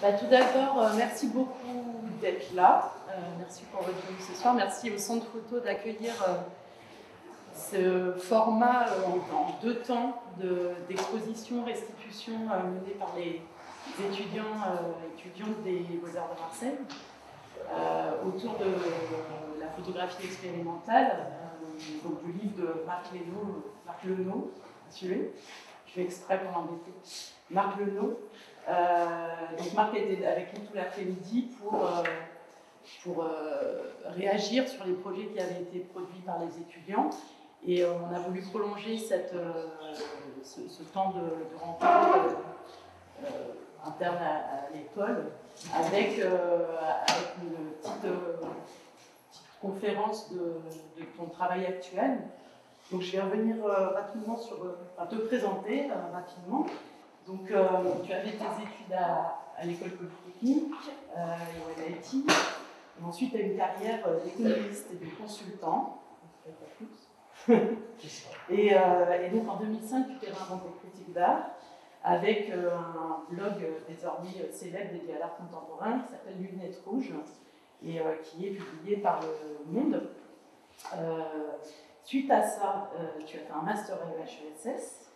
Tout d'abord, merci beaucoup d'être là. Merci pour votre venue ce soir. Merci au Centre Photo d'accueillir ce format en 2 temps d'exposition, restitution menée par les étudiants et étudiantes des Beaux-Arts de Marseille autour de la photographie expérimentale, donc du livre de Marc Lenot, je fais exprès pour l'embêter, Marc Lenot. Donc Marc était avec nous tout l'après-midi pour réagir sur les projets qui avaient été produits par les étudiants. Et on a voulu prolonger ce temps de rencontre interne à l'école avec une petite conférence de ton travail actuel. Donc je vais revenir rapidement te présenter rapidement. Donc tu as fait tes études à l'école polytechnique et au MIT. Ensuite, tu as une carrière d'économiste et de consultant. Et donc en 2005, tu t'es réinventé critique d'art avec un blog désormais célèbre dédié à l'art contemporain qui s'appelle Lunettes Rouges et qui est publié par Le Monde. Suite à ça, tu as fait un master à l'EHESS,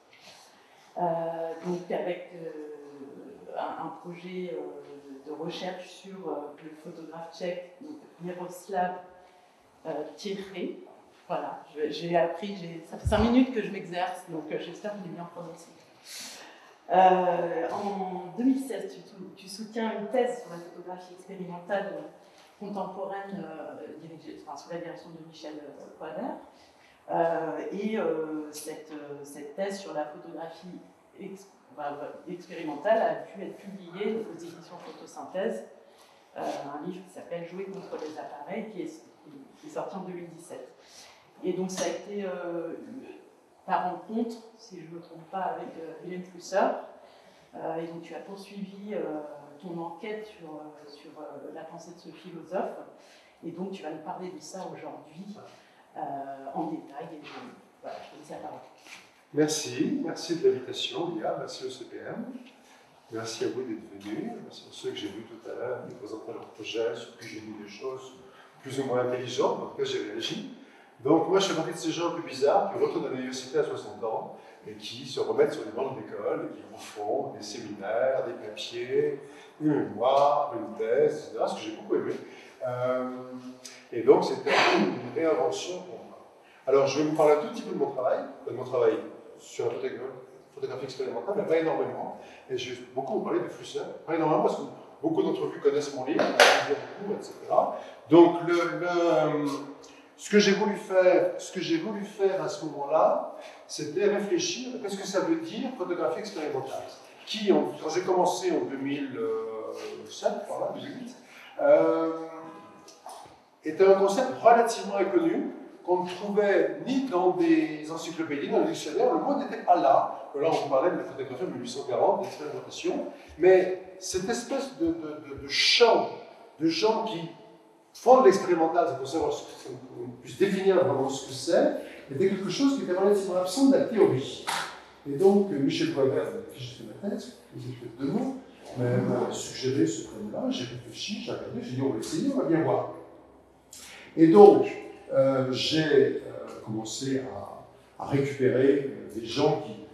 donc avec un projet de recherche sur le photographe tchèque Miroslav Tiechý. Voilà, j'ai appris, ça fait 5 minutes que je m'exerce, donc j'espère que j'ai bien prononcé. En 2016, tu soutiens une thèse sur la photographie expérimentale contemporaine sous la direction de Michel Poider. Cette thèse sur la photographie expérimentale a pu être publiée aux éditions Photosynthèse, un livre qui s'appelle Jouer contre les appareils, qui est sorti en 2017. Et donc ça a été ta rencontre, si je ne me trompe pas, avec Hélène Flusser. Et donc tu as poursuivi ton enquête sur la pensée de ce philosophe. Et donc tu vas nous parler de ça aujourd'hui en détail. Et voilà, je te laisse la parole. Merci de l'invitation, Lia, merci au CPM. Merci à vous d'être venus. Merci à ceux que j'ai vus tout à l'heure qui présentaient leur projet, sur qui j'ai vu des choses plus ou moins intelligentes. En tout cas, j'ai réagi. Donc moi je fais partie de ces gens un peu bizarres qui retournent à l'université à 60 ans et qui se remettent sur les bancs d'école et qui refont des séminaires, des papiers, une mémoire, une thèse, etc. Ce que j'ai beaucoup aimé. Et donc c'était une réinvention pour moi. Alors je vais vous parler un tout petit peu de mon travail sur la photographie expérimentale, mais pas énormément. Et je vais beaucoup vous parler de Flusser, pas énormément parce que beaucoup d'entre vous connaissent mon livre, beaucoup, etc. Donc ce que j'ai voulu faire à ce moment-là, c'était réfléchir à ce que ça veut dire photographie expérimentale. Qui, quand j'ai commencé en 2007, voilà, 2008, était un concept relativement inconnu, qu'on ne trouvait ni dans des encyclopédies, dans les dictionnaires. Le mot n'était pas là. Là, on parlait de la photographie en 1840, d'expérimentation, mais cette espèce de champ de gens qui font de l'expérimental, c'est pour savoir qu'on puisse définir vraiment ce que c'est, était quelque chose qui était relativement absent de la théorie. Et donc, Michel Poider, qui j'ai fait ma thèse, j'ai fait 2 mots, m'a suggéré ce thème-là, j'ai réfléchi, j'ai regardé, j'ai dit on va essayer, on va bien voir. Et donc, j'ai commencé à récupérer des gens qui,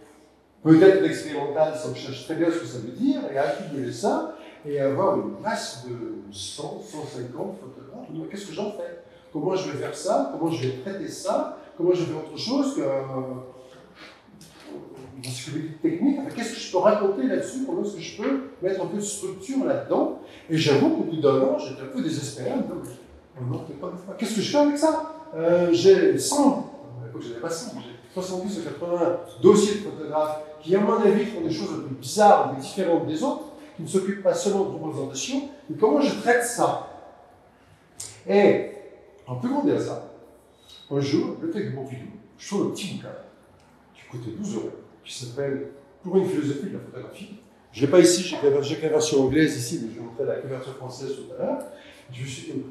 peut-être l'expérimental, ça cherche très bien ce que ça veut dire, et à accumuler ça, et avoir une masse de 100, 150 photographes. Qu'est-ce que j'en fais? Comment je vais faire ça? Comment je vais traiter ça? Comment je vais faire autre chose qu'une encyclopédie technique? Enfin, qu'est-ce que je peux raconter là-dessus? Comment est-ce que je peux mettre un peu de structure là-dedans? Et j'avoue qu'au bout d'un an, j'étais un peu désespéré. Qu'est-ce que je fais avec ça? J'ai 100, à l'époque j'avais pas 100, j'ai 70 ou 80 dossiers de photographes qui, à mon avis, font des choses un peu bizarres, mais différentes des autres, qui ne s'occupent pas seulement de représentation, mais comment je traite ça? Et, en plus grand de ça, un jour, le fait que Pompidou, je trouve un petit bouquin, qui coûtait 12 €, qui s'appelle Pour une philosophie de la photographie. Je ne l'ai pas ici, j'ai que la version anglaise ici, mais je vais montrer la version française tout à l'heure. Je ne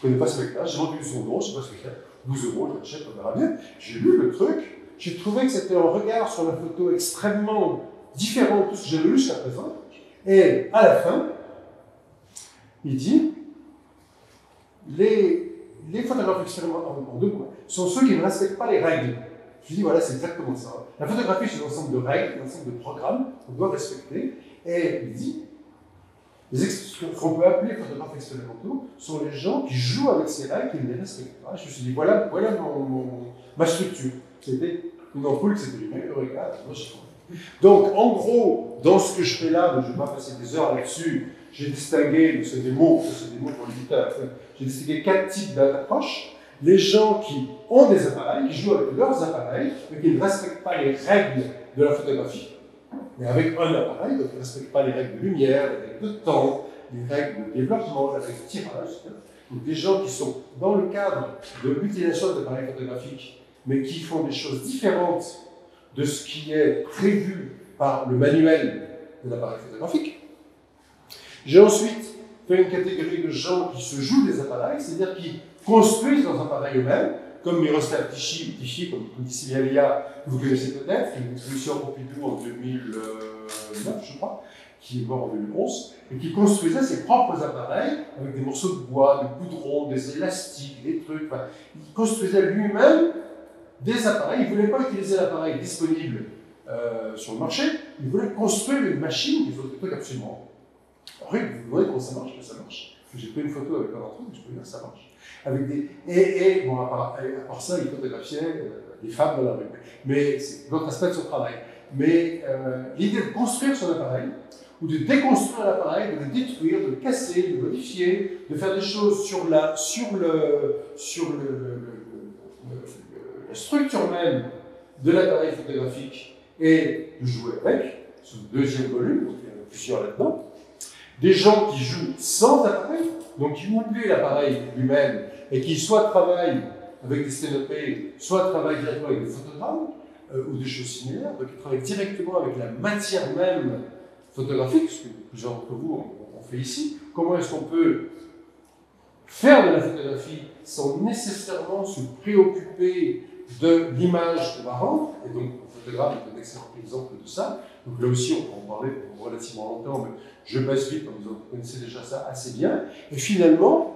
connais pas ce mec-là, j'ai entendu son nom, je ne sais pas ce qu'il fait. 12 €, je l'achète, on verra bien. J'ai lu le truc, j'ai trouvé que c'était un regard sur la photo extrêmement différent de tout ce que j'avais lu jusqu'à présent. Et à la fin, Il dit les photographes expérimentaux en 2 points sont ceux qui ne respectent pas les règles. Je dis voilà, c'est exactement ça. La photographie, c'est un ensemble de règles, un ensemble de programmes qu'on doit respecter. Et il dit ce qu'on peut appeler photographes expérimentaux sont les gens qui jouent avec ces règles, qui ne les respectent pas. Je me suis dit voilà ma structure. C'était une ampoule qui s'est allumée, Eureka, moi j'ai compris. Donc, en gros, dans ce que je fais là, je ne vais pas passer des heures là-dessus, j'ai distingué, c'est des mots pour l'éditeur, j'ai distingué 4 types d'approches. Les gens qui ont des appareils, qui jouent avec leurs appareils, mais qui ne respectent pas les règles de la photographie. Mais avec un appareil, donc ils ne respectent pas les règles de lumière, les règles de temps, les règles de développement, les règles de tirage. Donc des gens qui sont dans le cadre de l'utilisation d'appareils photographiques, mais qui font des choses différentes de ce qui est prévu par le manuel de l'appareil photographique. J'ai ensuite fait une catégorie de gens qui se jouent des appareils, c'est-à-dire qui construisent leurs appareils eux-mêmes, comme Miroslav Tichy, comme dit Sylvia Léa, que vous connaissez peut-être, qui est une exposition à Pompidou en 2009, je crois, qui est mort en 2011, et qui construisait ses propres appareils avec des morceaux de bois, de goudron, des élastiques, des trucs. Enfin, il construisait lui-même des appareils. Il ne voulait pas utiliser l'appareil disponible sur le marché, il voulait construire une machine qui faisait des trucs absolument. Après, vous vous demandez comment ça marche, mais ça marche. J'ai pris une photo avec un d'entre eux, je peux dire que ça marche. Avec des... bon, à part ça, il photographiait des femmes dans la rue. Mais c'est l'autre aspect de son travail. Mais l'idée de construire son appareil, ou de déconstruire l'appareil, de le détruire, de le casser, de le modifier, de faire des choses sur la structure même de l'appareil photographique et de jouer avec, sur le 2e volume, donc il y en a plusieurs là-dedans. Des gens qui jouent sans appareil, donc qui oublient l'appareil lui-même et qui soit travaillent avec des sténopées, soit travaillent directement avec des photogrammes ou des choses similaires, donc ils travaillent directement avec la matière même photographique, ce que plusieurs d'entre vous ont fait ici. Comment est-ce qu'on peut faire de la photographie sans nécessairement se préoccuper de l'image qu'on va rendre, et donc le photographe est un excellent exemple de ça. Donc là aussi, on peut en parler pour relativement longtemps, mais je passe vite, comme vous connaissez déjà ça assez bien. Et finalement,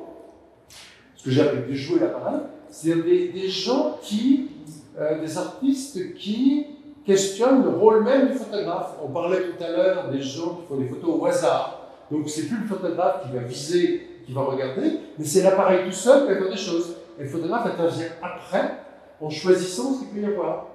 ce que j'ai appelé de jouer l'appareil, c'est des gens des artistes qui questionnent le rôle même du photographe. On parlait tout à l'heure des gens qui font des photos au hasard. Donc c'est plus le photographe qui va viser, qui va regarder, mais c'est l'appareil tout seul qui va faire des choses. Et le photographe intervient après, en choisissant ce qu'il peut y avoir.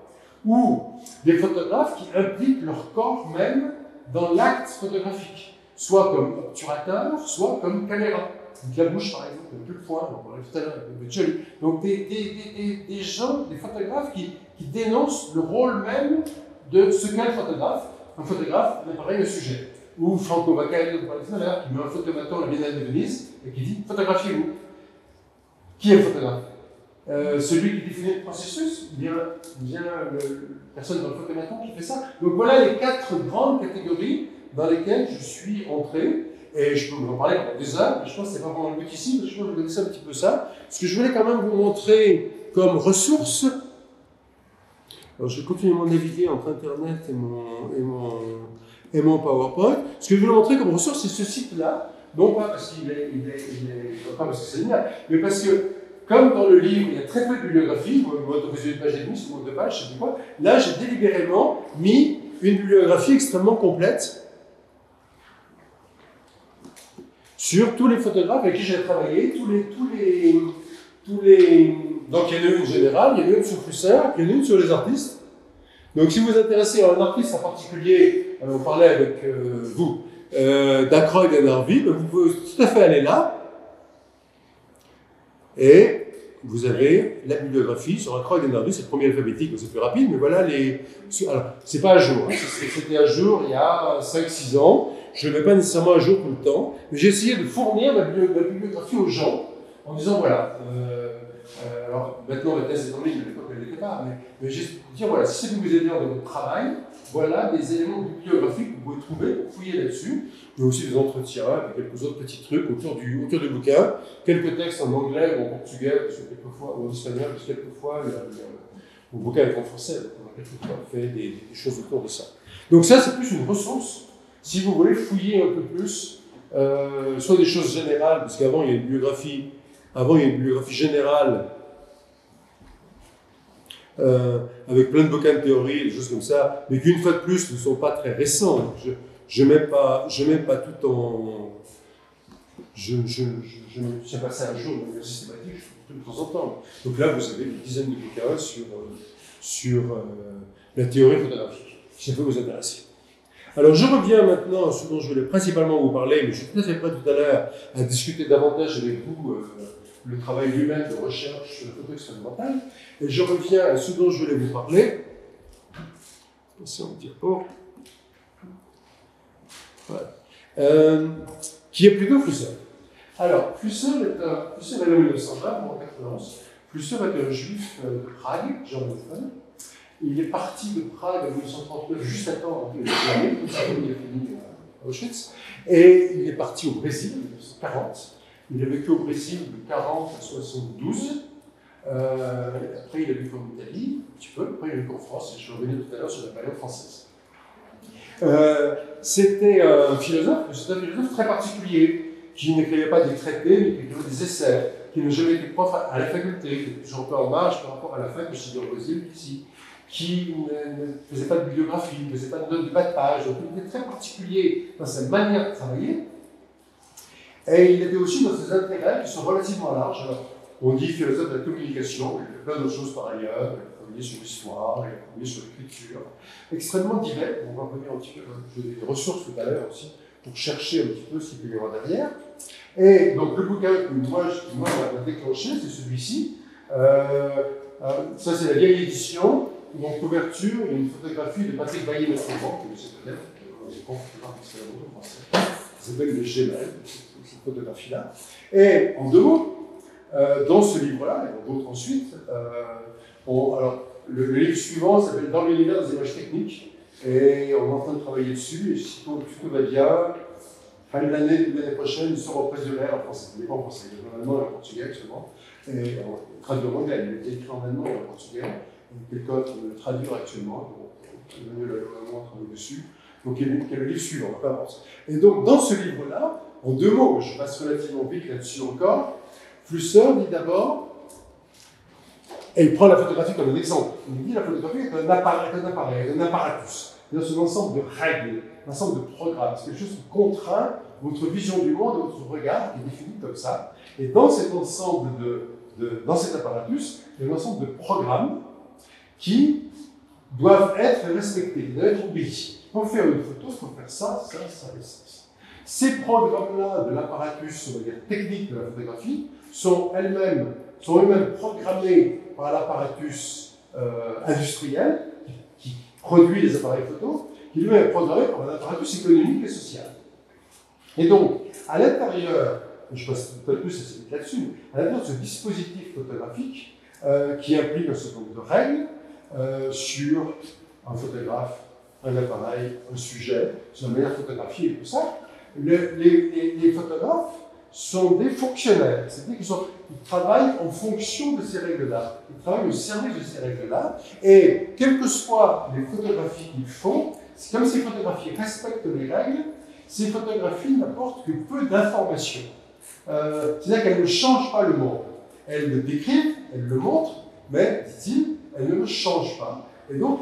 Ou des photographes qui impliquent leur corps même dans l'acte photographique, soit comme obturateur, soit comme caméra. Donc la bouche, par exemple, plus le poing, on parlait tout à l'heure, c'est joli. Donc des gens, des photographes qui dénoncent le rôle même de ce qu'est le photographe. Un photographe, un appareil, un sujet. Ou Franco Baccaglio, on parlait tout à l'heure, qui met un photomaton à la Biennale de Venise et qui dit « photographiez-vous ». Qui est le photographe? Celui qui définit le processus, bien la personne dans le photomaton qui fait ça. Donc voilà les 4 grandes catégories dans lesquelles je suis entré. Et je peux vous en parler pendant des heures, mais je pense que c'est pas vraiment le but ici, mais je pense que vous connaissez un petit peu ça. Ce que je voulais quand même vous montrer comme ressource. Alors je vais continuer mon naviguer entre Internet et mon PowerPoint. Ce que je voulais montrer comme ressource, c'est ce site-là. Non pas parce qu'il est pas parce que c'est génial, mais parce que, comme dans le livre, il y a très peu de bibliographie, vous m'autorisez une page et demie, ou 2 pages, je ne sais pas quoi. Là, j'ai délibérément mis une bibliographie extrêmement complète sur tous les photographes avec qui j'ai travaillé, tous les... Donc il y en a une générale, il y en a une sur Flusser, il y en a une sur les artistes. Donc si vous vous intéressez à un artiste en particulier, on parlait avec vous, d'Ackroyd et d'Harvey, vous pouvez tout à fait aller là, et vous avez la bibliographie sur Ackroyd et Harvey, c'est le premier alphabétique, donc c'est plus rapide, mais voilà les... Alors, c'est pas à jour, hein. C'était à jour il y a 5-6 ans, je ne le mets pas nécessairement à jour tout le temps, mais j'ai essayé de fournir ma bibliographie aux gens, en disant voilà, alors maintenant la thèse est en ligne, à l'époque elle n'était pas, mais juste pour dire voilà, si ça peut vous aider dans votre travail, voilà des éléments bibliographiques que vous pouvez trouver pour fouiller là-dessus, mais aussi des entretiens, et quelques autres petits trucs autour du bouquin, quelques textes en anglais ou en portugais, parce que quelquefois, ou en espagnol, parce que quelquefois le bouquin est en français, donc on a quelquefois fait des choses autour de ça. Donc ça, c'est plus une ressource, si vous voulez fouiller un peu plus soit des choses générales, parce qu'avant il y a une biographie, générale avec plein de bouquins de théorie, des choses comme ça, mais qui une fois de plus ne sont pas très récents. Je ne mets pas tout en... Je me tiens pas ça un jour de manière systématique, je fais tout de temps en temps. Donc là, vous avez une dizaine de bouquins sur la théorie photographique, si ça peut vous intéresser. Alors je reviens maintenant à ce dont je voulais principalement vous parler, mais je suis tout à fait prêt tout à l'heure à discuter davantage avec vous le travail lui-même de recherche sur la photo expérimentale. Et je reviens à ce dont je voulais vous parler. Si on ne tire pas. Voilà. Qui est plutôt Flusser. Alors, Flusser est né en 1920, en 1991. Flusser est un juif de Prague, germanophone. Il est parti de Prague en 1939, juste avant que il a fini à Auschwitz. Et il est parti au Brésil en 1940. Il a vécu au Brésil de 40 à 72. Après, il a vécu en Italie, un petit peu. Après, il a vécu en France. Et je suis revenu tout à l'heure sur la période française. C'était un philosophe très particulier, qui n'écrivait pas des traités, mais qui écrivait des essais, qui n'a jamais été prof à la faculté, qui était toujours un peu en marge par rapport à la fac que je suis au Brésil ici, qui ne faisait pas de bibliographie, ne faisait pas de notes de bas de page, donc il était très particulier dans sa manière de travailler. Et il était aussi dans ses intérêts qui sont relativement larges. Alors, on dit philosophe de la communication, il a fait plein d'autres choses par ailleurs, il a travaillé sur l'histoire, il a travaillé sur l'écriture, extrêmement divers. On va revenir un petit peu, je vais des ressources tout à l'heure aussi, pour chercher un petit peu ce qu'il peut y avoir derrière. Et donc le bouquin qui moi m'a déclenché, c'est celui-ci. Ça c'est la vieille édition. Donc couverture, il y a une photographie de Patrick Bailly-Mastrovan, que vous savez peut-être, les photographes expérimentaux français. Ça s'appelle le Gémel, cette photographie-là. Et en deux mots, dans ce livre-là, et d'autres ensuite, alors, le livre suivant s'appelle Dans l'univers des images techniques, et on est en train de travailler dessus, et si tout va bien, fin de l'année prochaine, il sera au presse de l'air en français. Il n'est pas en français, il est en allemand et en portugais actuellement, et traduit en anglais, il est écrit en allemand et en portugais. Quelqu'un qui veut le traduire actuellement, Emmanuel Lalois travaille dessus, donc il y a le livre suivant, on avance. Et donc dans ce livre-là, en deux mots, je passe relativement vite là-dessus encore, Flusser dit d'abord, et il prend la photographie comme un exemple, il dit la photographie est un appareil, un apparatus, c'est un ensemble de règles, un ensemble de programmes, c'est quelque chose qui contraint votre vision du monde et votre regard, qui est défini comme ça. Et dans cet ensemble dans cet apparatus, il y a un ensemble de programmes qui doivent être respectés, doivent être obéis. Pour faire une photo, il faut faire ça et ça. Ces programmes-là de l'apparatus, on va dire technique de la photographie, sont eux-mêmes programmés par l'apparatus industriel qui produit les appareils photo, qui lui-même est programmé par un apparatus économique et social. Et donc, à l'intérieur, je passe un peu plus là-dessus, à l'intérieur de ce dispositif photographique qui implique un certain nombre de règles, sur un photographe, un appareil, un sujet, sur la manière de photographier et tout ça. Les photographes sont des fonctionnaires, c'est-à-dire qu'ils travaillent en fonction de ces règles-là, ils travaillent au service de ces règles-là, et quelles que soient les photographies qu'ils font, comme ces photographies respectent les règles, ces photographies n'apportent que peu d'informations. C'est-à-dire qu'elles ne changent pas le monde. Elles le décrivent, elles le montrent, mais, dit-il, elles ne le changent pas. Et donc,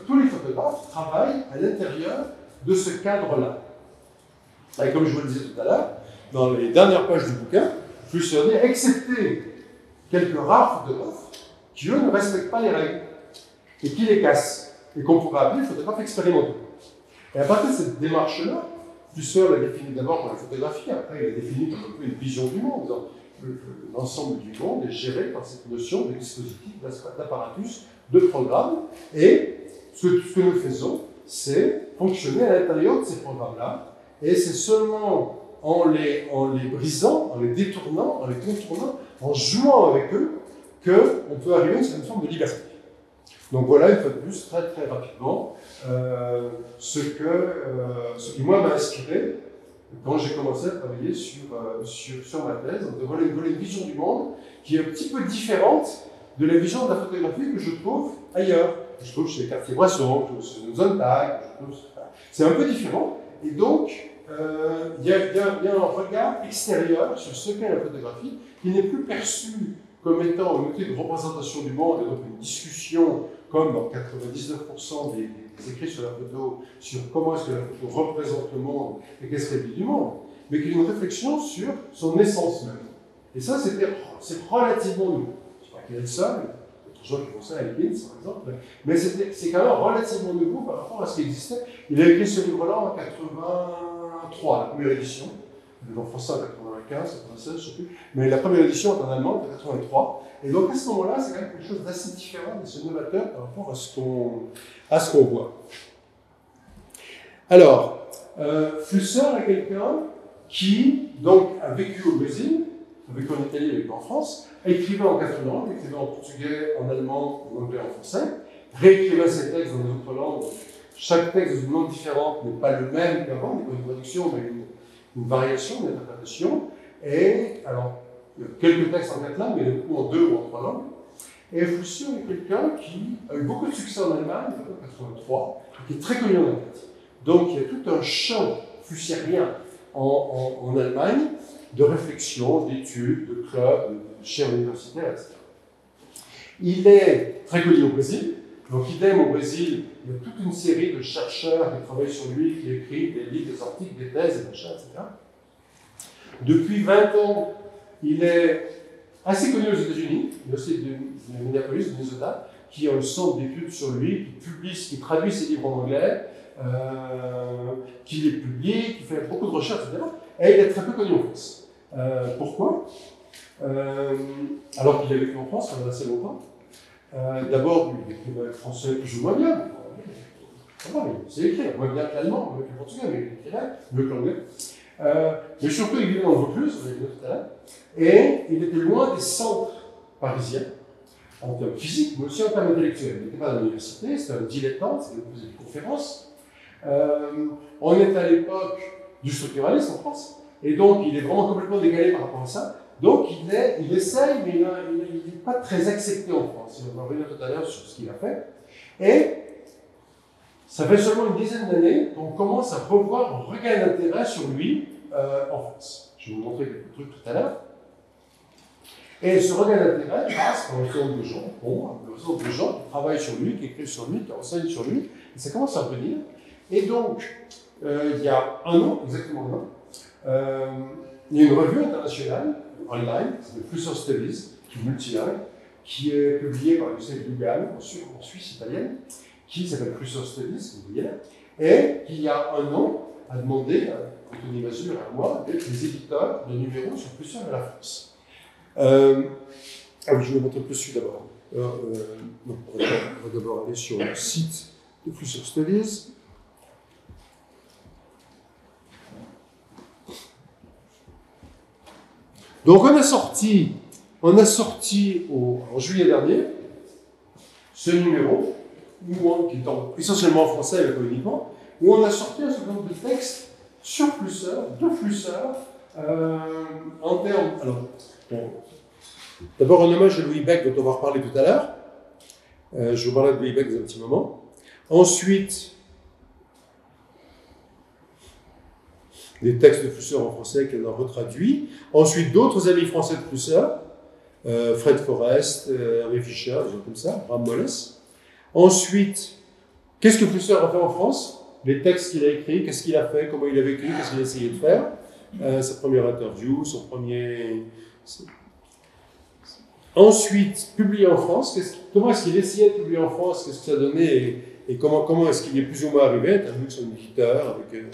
tous les photographes travaillent à l'intérieur de ce cadre-là. Et comme je vous le disais tout à l'heure, dans les dernières pages du bouquin, Flusser dit, excepté quelques rares photographes qui, eux, ne respectent pas les règles et qui les cassent, et qu'on pourrait appeler photographes expérimentaux. Et à partir de cette démarche-là, Flusser l'a défini d'abord pour la photographie, après il a défini comme un peu une vision du monde. L'ensemble du monde est géré par cette notion de dispositif, d'apparatus, de programme, et ce que nous faisons, c'est fonctionner à l'intérieur de ces programmes-là, et c'est seulement en les brisant, en les détournant, en les contournant, en jouant avec eux, qu'on peut arriver à une certaine forme de liberté. Donc voilà, une fois de plus, très très rapidement, ce qui moi m'a inspiré quand j'ai commencé à travailler sur ma thèse. Donc voilà une vision du monde qui est un petit peu différente de la vision de la photographie que je trouve ailleurs. Je trouve chez Cartier-Bresson, chez Zontag, c'est un peu différent. Et donc, il y a un regard extérieur sur ce qu'est la photographie qui n'est plus perçu comme étant un outil de représentation du monde et donc une discussion comme dans 99% des écrits sur la photo, sur comment est-ce que la photo représente le monde et qu'est-ce qu'elle dit du monde, mais qu'il y a une réflexion sur son essence même. Et ça, c'est relativement nouveau. Je ne sais pas quel est le seul, d'autres gens qui font ça à Elkins, par exemple, mais c'est quand même relativement nouveau par rapport à ce qui existait. Il a écrit ce livre-là en 83, la première édition. Il est en français en 95, 96, je ne sais plus. Mais la première édition est en allemand, en 83. Et donc à ce moment-là, c'est quand même quelque chose d'assez différent, d'assez novateur par rapport à ce qu'on voit. Alors, Flusser est quelqu'un qui donc, a vécu au Brésil, a vécu en Italie, a vécu en France, écrivait en 4 langues, écrivait en portugais, en allemand, en anglais, en français, réécrivait ses textes dans d'autres langues. Chaque texte dans une langue différente n'est pas le même qu'avant, n'est pas une traduction, mais une variation, une interprétation. Et alors, il y a quelques textes en 4 langues, mais beaucoup en 2 ou en 3 langues. Et Flusser est quelqu'un qui a eu beaucoup de succès en Allemagne, en 1983, qui est très connu en Allemagne. Donc il y a tout un champ flussierien en Allemagne de réflexion, d'études, de clubs, de chaires universitaires, etc. Il est très connu au Brésil. Donc idem au Brésil, il y a toute une série de chercheurs qui travaillent sur lui, qui écrivent des livres, des articles, des thèses, des machins, etc. Depuis 20 ans, il est assez connu aux États-Unis. Il y a aussi de Minneapolis, de Minnesota, qui a un centre d'études sur lui, qui traduit ses livres en anglais, qui les publie, qui fait beaucoup de recherches, etc. Et il est très peu connu en France. Pourquoi alors qu'il a vécu en France pendant assez longtemps. D'abord, il écrivait le français plus ou moins bien. Il sait écrire, moins bien que l'allemand, moins que le portugais, mais il écrivait mieux que l'anglais. Mais surtout, il vivait dans le Vaucluse, on l'a vu tout à l'heure, et il était loin des centres parisiens, en termes physiques, mais aussi en termes intellectuels. Il n'était pas dans l'université, c'était un dilettante, il faisait des conférences. On est à l'époque du structuralisme en France, et donc il est vraiment complètement décalé par rapport à ça. Donc il essaye, mais il n'est pas très accepté en France. On va revenir tout à l'heure sur ce qu'il a fait. Et ça fait seulement une dizaine d'années qu'on commence à revoir un regain d'intérêt sur lui en France. Je vais vous montrer quelques trucs tout à l'heure. Et ce regain d'intérêt passe par un certain nombre de gens, un certain nombre de gens qui travaillent sur lui, qui écrivent sur lui, qui enseignent sur lui, et ça commence à revenir. Et donc, il y a un an, exactement un an, il y a une revue internationale, online, qui s'appelle Flusser Studies, qui est multilingue, qui est publiée par Youssef Dougan, en Suisse italienne, qui s'appelle Flusser Studies, vous voyez là, et qui, il y a un an, a demandé à Anthony Mazur et à moi d'être les éditeurs de numéros sur Flusser et la France. Ah oui, je vais vous montrer plus dessus d'abord. On va d'abord aller sur le site de Flusser Studies. Donc on a sorti en juillet dernier ce numéro, qui est essentiellement en français mais pas uniquement, où on a sorti un certain nombre de textes sur Flusser, de Flusser, en termes. Alors, bon, d'abord un hommage à Louis Beck dont on va reparler tout à l'heure. Je vous parlerai de Louis Beck dans un petit moment. Ensuite, des textes de Flusser en français qu'elle a retraduits. Ensuite, d'autres amis français de Flusser, Fred Forrest, Henri Fischer, des gens comme ça, Bram Mollès. Ensuite, qu'est-ce que Flusser a fait en France? Les textes qu'il a écrits, qu'est-ce qu'il a fait, comment il a vécu, qu'est-ce qu'il a essayé de faire, sa première interview, son premier... Ensuite, publié en France, comment est-ce qu'il essayait de publier en France, qu'est-ce que ça donnait et comment est-ce qu'il est plus ou moins arrivé, avec son éditeur, avec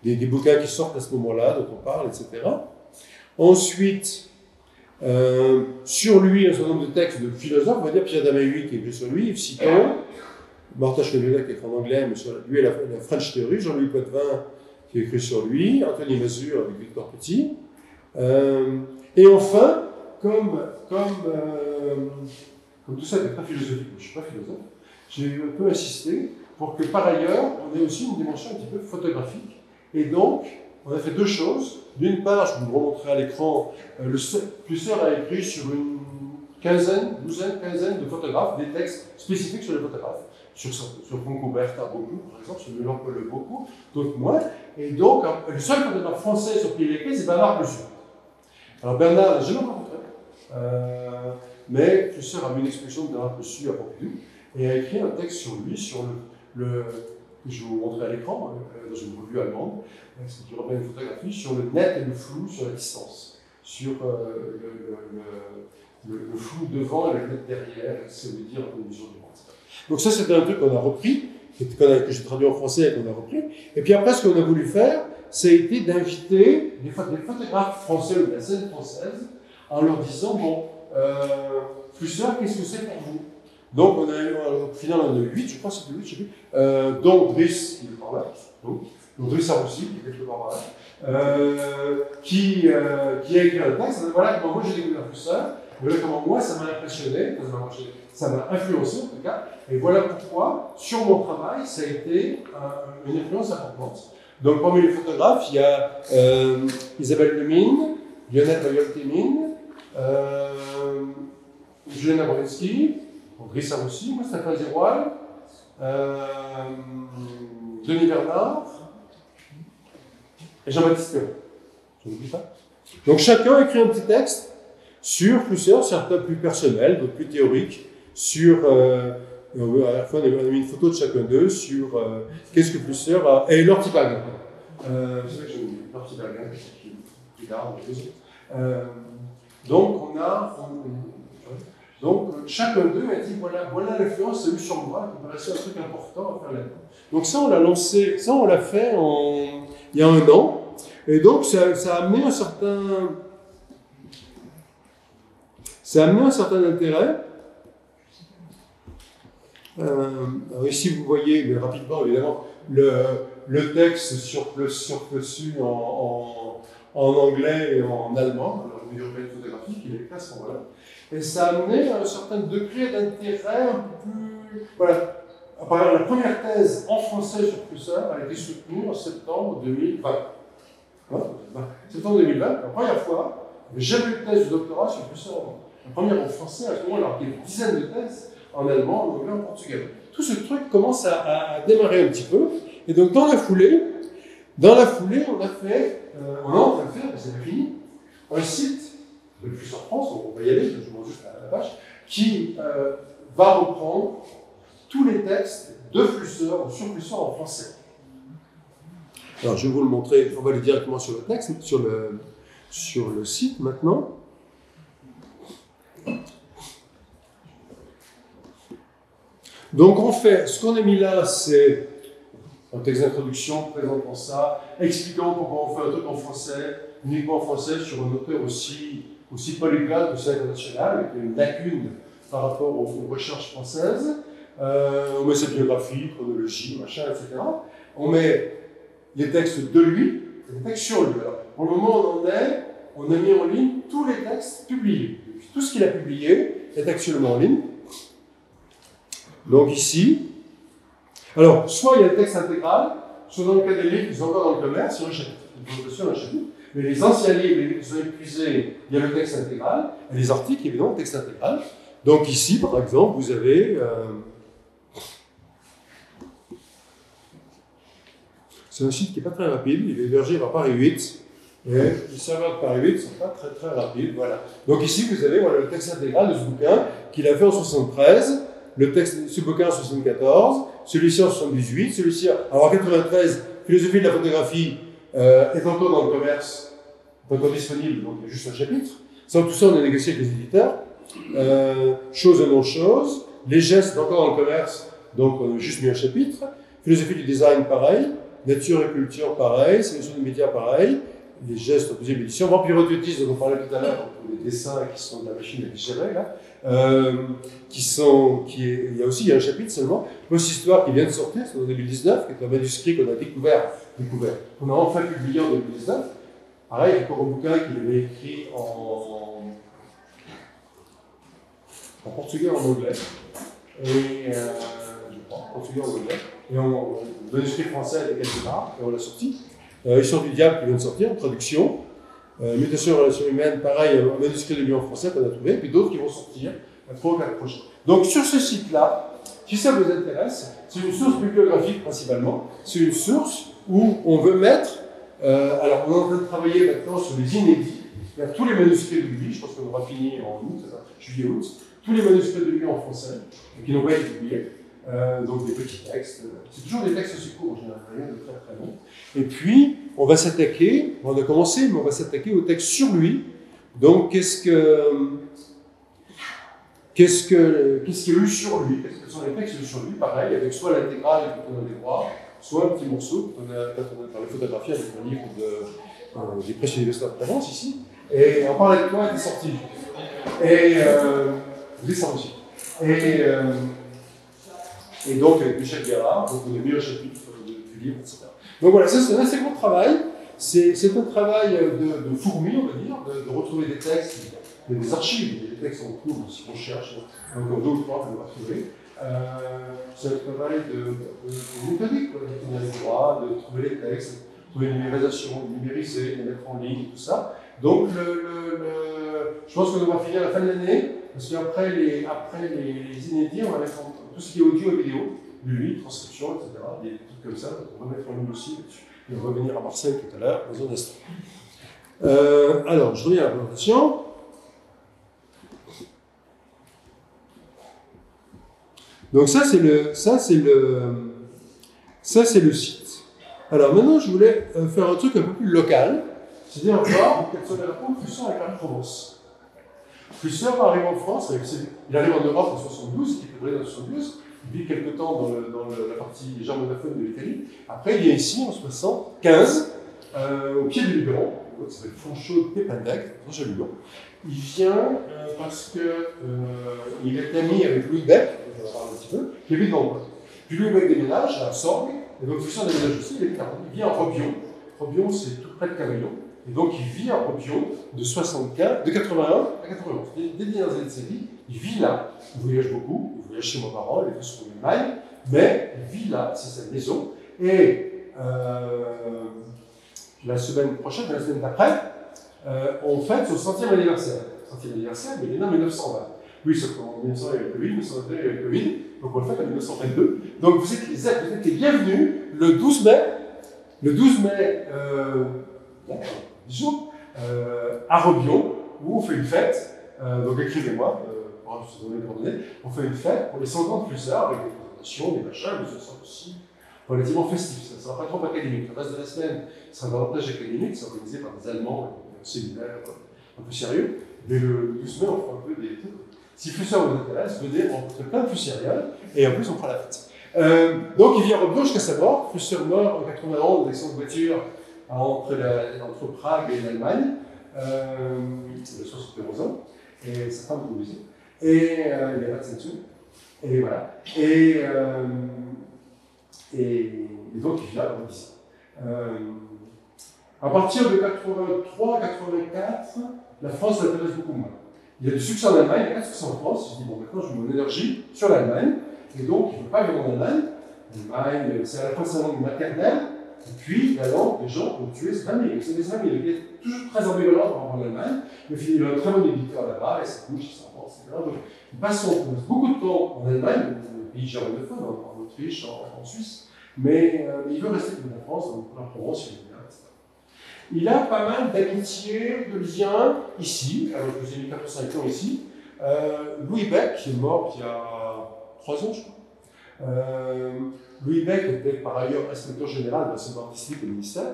des bouquins qui sortent à ce moment-là, dont on parle, etc. Ensuite, sur lui, un certain nombre de textes de philosophes, on va dire Pierre Daméui qui est plus sur lui, Yves Citon, Martin Schneebeder qui est en anglais, mais sur lui et la French Theory, Jean-Louis Poitvin qui a écrit sur lui, Anthony Mazur avec Victor Petit. Et enfin, comme tout ça n'est pas philosophique, je ne suis pas philosophe, j'ai un peu insisté pour que par ailleurs, on ait aussi une dimension un petit peu photographique. Et donc, on a fait deux choses. D'une part, je vous le remontrerai à l'écran, Flusser a écrit sur une douzaine de photographes, des textes spécifiques sur les photographes. sur Franco Berta beaucoup, par exemple, sur Milan Paul beaucoup, d'autres moins. Et donc, le seul photographe français sur qui il écrit, c'est Bernard Plessu. Alors Bernard, je ne l'ai pas rencontré, mais Flusser a mis une exposition de Bernard Plessu à Pompidou et a écrit un texte sur lui, sur le je vais vous montrer à l'écran, dans une revue allemande, qui reprend une photographie sur le net et le flou sur la distance, sur le flou devant et le net derrière, ça veut dire une mesure du monde. Donc ça, c'était un truc qu'on a repris, que j'ai traduit en français et qu'on a repris. Et puis après, ce qu'on a voulu faire, ça a été d'inviter des photographes français ou de la scène française en leur disant, bon, Flusser, qu'est-ce que c'est pour vous? Donc, au final, on a eu 8, je crois que c'était 8, je ne sais plus, dont Driss, qui est par là, donc Driss Arroussi, qui est quelque part par là, qui a écrit un texte. Voilà comment moi j'ai découvert Flusser, voilà comment moi ça m'a impressionné, ça m'a influencé en tout cas, et voilà pourquoi, sur mon travail, ça a été une influence importante. Donc, parmi les photographes, il y a Isabelle Lemine, Lionel Bayol-Témine, Julien Abrinski, Driss Arroussi, Moustapha Zeroual, Denis Bernard et Jean-Baptiste Perron. Je n'oublie pas. Donc chacun a écrit un petit texte sur Flusser, certains plus personnels, d'autres plus théoriques, sur. À la fin, on a mis une photo de chacun d'eux sur qu'est-ce que Flusser a. Et Laure Thibault. C'est vrai que j'ai oublié. Laure Thibault, qui garde les autres. Donc Donc, chacun d'eux a dit voilà l'influence que ça a eu sur moi, qui me paraissait un truc important à faire là-dedans. Donc, ça, on l'a lancé, ça, on l'a fait il y a 1 an. Et donc, ça a amené un certain. Ça a amené un certain intérêt. Alors ici, vous voyez, mais rapidement, évidemment, le texte sur Plessu en anglais et en allemand, alors une urbaine photographique, il est à ce moment-là. Et ça a amené un certain degré d'intérêt un peu plus. Voilà. La première thèse en français sur Flusser a été soutenue en septembre 2020. Septembre 2020, la première fois, j'ai jamais eu de thèse de doctorat sur Flusser. La première en français, à ce moment-là, alors qu'il y a une dizaine de thèses en allemand, en anglais, en portugais. Tout ce truc commence à démarrer un petit peu. Et donc, dans la foulée, on a fait, on est en train de faire, mais c'est pas fini, un site de Flusser France, on va y aller, je vous montre juste la page, qui va reprendre tous les textes de Flusser ou sur Flusser en français. Alors, je vais vous le montrer, on va aller directement sur le texte, sur le site maintenant. Donc, on fait, ce qu'on a mis là, c'est un texte d'introduction présentant ça, expliquant pourquoi on fait un truc en français, uniquement en français, sur un auteur aussi polyglotte que international, avec une lacune par rapport aux recherches françaises. On met sa biographie, chronologie, machin, etc. On met les textes de lui et les textes sur lui. Alors, pour le moment, on a mis en ligne tous les textes publiés. Tout ce qu'il a publié est actuellement en ligne. Donc ici, alors, soit il y a le texte intégral, soit dans le cas des livres qui sont encore dans le commerce, il y a un chapitre. Mais les anciens livres qui sont épuisés, il y a le texte intégral, et les articles, évidemment, le texte intégral. Donc ici, par exemple, vous avez. C'est un site qui n'est pas très rapide, il est hébergé par Paris 8, et les serveurs de Paris 8 ne sont pas très très rapides. Voilà. Donc ici, vous avez le texte intégral de ce bouquin qu'il a fait en 73. Le texte, ce bouquin en 74, celui-ci en 78, celui-ci alors en 93, philosophie de la photographie est encore dans le commerce, pas encore disponible, donc il y a juste un chapitre. Sans tout ça, on a négocié avec les éditeurs. Chose et non-chose, les gestes encore dans le commerce, donc on a juste mis un chapitre. Philosophie du design, pareil. Nature et culture, pareil. Sélection des médias, pareil. Les gestes en deuxième édition. Vampirothétisme, dont on parlait tout à l'heure, les dessins qui sont de la machine à digérer, là. Il y a un chapitre seulement, Post-Histoire qui vient de sortir, c'est en 2019, qui est un manuscrit qu'on a découvert, qu'on a enfin publié en 2019. Pareil, encore un bouquin qu'il avait écrit en portugais et en anglais. Et je crois, en portugais et en anglais. Et le manuscrit français était quelque part, et on l'a sorti. Histoire du diable qui vient de sortir, en traduction. Mutation et relations humaines, pareil, un manuscrit de lui en français qu'on a trouvé, puis d'autres qui vont sortir, 3 ou 4 projets. Donc sur ce site-là, Si ça vous intéresse, c'est une source bibliographique principalement. C'est une source où on veut mettre. Alors, on est en train de travailler maintenant sur les inédits. Il y a tous les manuscrits de lui, je pense qu'on aura fini en août, juillet-août, tous les manuscrits de lui en français, qui n'ont pas été publiés. Donc des petits textes. C'est toujours des textes aussi courts, en général, rien de très très long. Et puis, on va s'attaquer, on a commencé, mais on va s'attaquer au texte sur lui. Donc, qu'est-ce qu'il y a eu sur lui? Quels sont les textes sur lui? Pareil, avec soit l'intégrale quand on a des droits, soit un petit morceau quand on a parlé photographie avec un livre des presses universitaires de Provence ici. Et on parle avec toi des sorties. Et des sorties. Et donc avec Michel Guérard, donc on a mis un chapitre du livre, etc. Donc voilà, ça c'est un assez gros travail. C'est un travail de fourmi, on va dire, de retrouver des textes, des archives, des textes qu'on trouve, si on cherche, encore deux ou trois, on va retrouver. C'est un travail de méthodique, de tenir les droits, de trouver les textes, de trouver une numérisation, de numériser, de les mettre en ligne, tout ça. Donc je pense qu'on va finir à la fin de l'année, parce qu'après les inédits, on va mettre tout ce qui est audio et vidéo, de lui, transcription, etc., des trucs comme ça, on va mettre en ligne aussi là-dessus. Et on va venir à Marseille tout à l'heure, dans un instant. Alors, je reviens à la présentation. Donc ça c'est le site. Alors maintenant, je voulais faire un truc un peu plus local, c'est-à-dire voir quelles sont les rapports Flusser avec la Provence. Flusser arrive en France, il arrive en Europe en 72, il est publié en 72, il vit quelque temps dans la partie germanophone de l'Italie. Après, il vient ici en 75, au pied du Luberon, qui s'appelle Fonchaux-Pépindec, dans le Luberon. Il vient parce qu'il est ami avec Louis Beck, je vais en parler un petit peu, qui habite dans le coin. Puis Louis Beck déménage à Sorgues, et donc Flusser déménage aussi, il vit à Robion. Robion, c'est tout près de Cavaillon. Et donc il vit à Robion de 81 à 91. Dès les dernières années de sa vie, il vit là. Il voyage beaucoup, il voyage chez mes parents, il est fait sur l'Allemagne, mais il vit là, c'est sa maison. Et la semaine prochaine, la semaine d'après, on fête son 100e anniversaire. 100e anniversaire, mais il est né en 1920. Lui, sauf qu'en 1900, il y avait le Covid, 1921, il y avait le Covid, donc on le fête en 1922. Donc vous êtes les bienvenus le 12 mai, à Robion, où on fait une fête, donc écrivez-moi, pour se donner les coordonnées, on fait une fête pour les 100 ans de Flusser, avec des présentations, des machins, mais ce sera aussi relativement festif, ça ne sera pas trop académique. Le reste de la semaine sera davantage académique, c'est organisé par des Allemands, un séminaire un peu sérieux, mais le 12 mai, on fera un peu des trucs. Si Flusser vous intéresse, venez rencontrer plein de Flusseriens, et en plus on fera la fête. Donc il vient à Robion jusqu'à sa mort, Flusser mort en 91, avec son voiture entre Prague et l'Allemagne, il a 71 ans, et sa femme est musée, et il a 25 sous, et voilà. Et donc il vient ici. À partir de 83-84, la France l'intéresse beaucoup moins. Il y a du succès en Allemagne, il y a 4 succès en France. Je dis, bon, maintenant je mets mon énergie sur l'Allemagne, et donc il ne veut pas vivre en Allemagne. L'Allemagne, c'est à la fois sa langue maternelle, et puis la langue des gens qui ont tué ses familles. C'est des familles, il est toujours très ambivalent par rapport à l'Allemagne, mais il a un très bon éditeur là-bas, et ça bouge, ça avance, etc. Donc il passe beaucoup de temps en Allemagne, dans les pays germanophones, en Autriche, en Suisse, mais il veut rester en France, dans la Provence, il est bien, etc. Il a pas mal d'amitié, de liens ici, alors que j'ai mis 4 ou 5 ans ici. Louis Beck, qui est mort il y a 3 ans, je crois. Louis Beck était par ailleurs inspecteur général de l'enseignement artistique au ministère.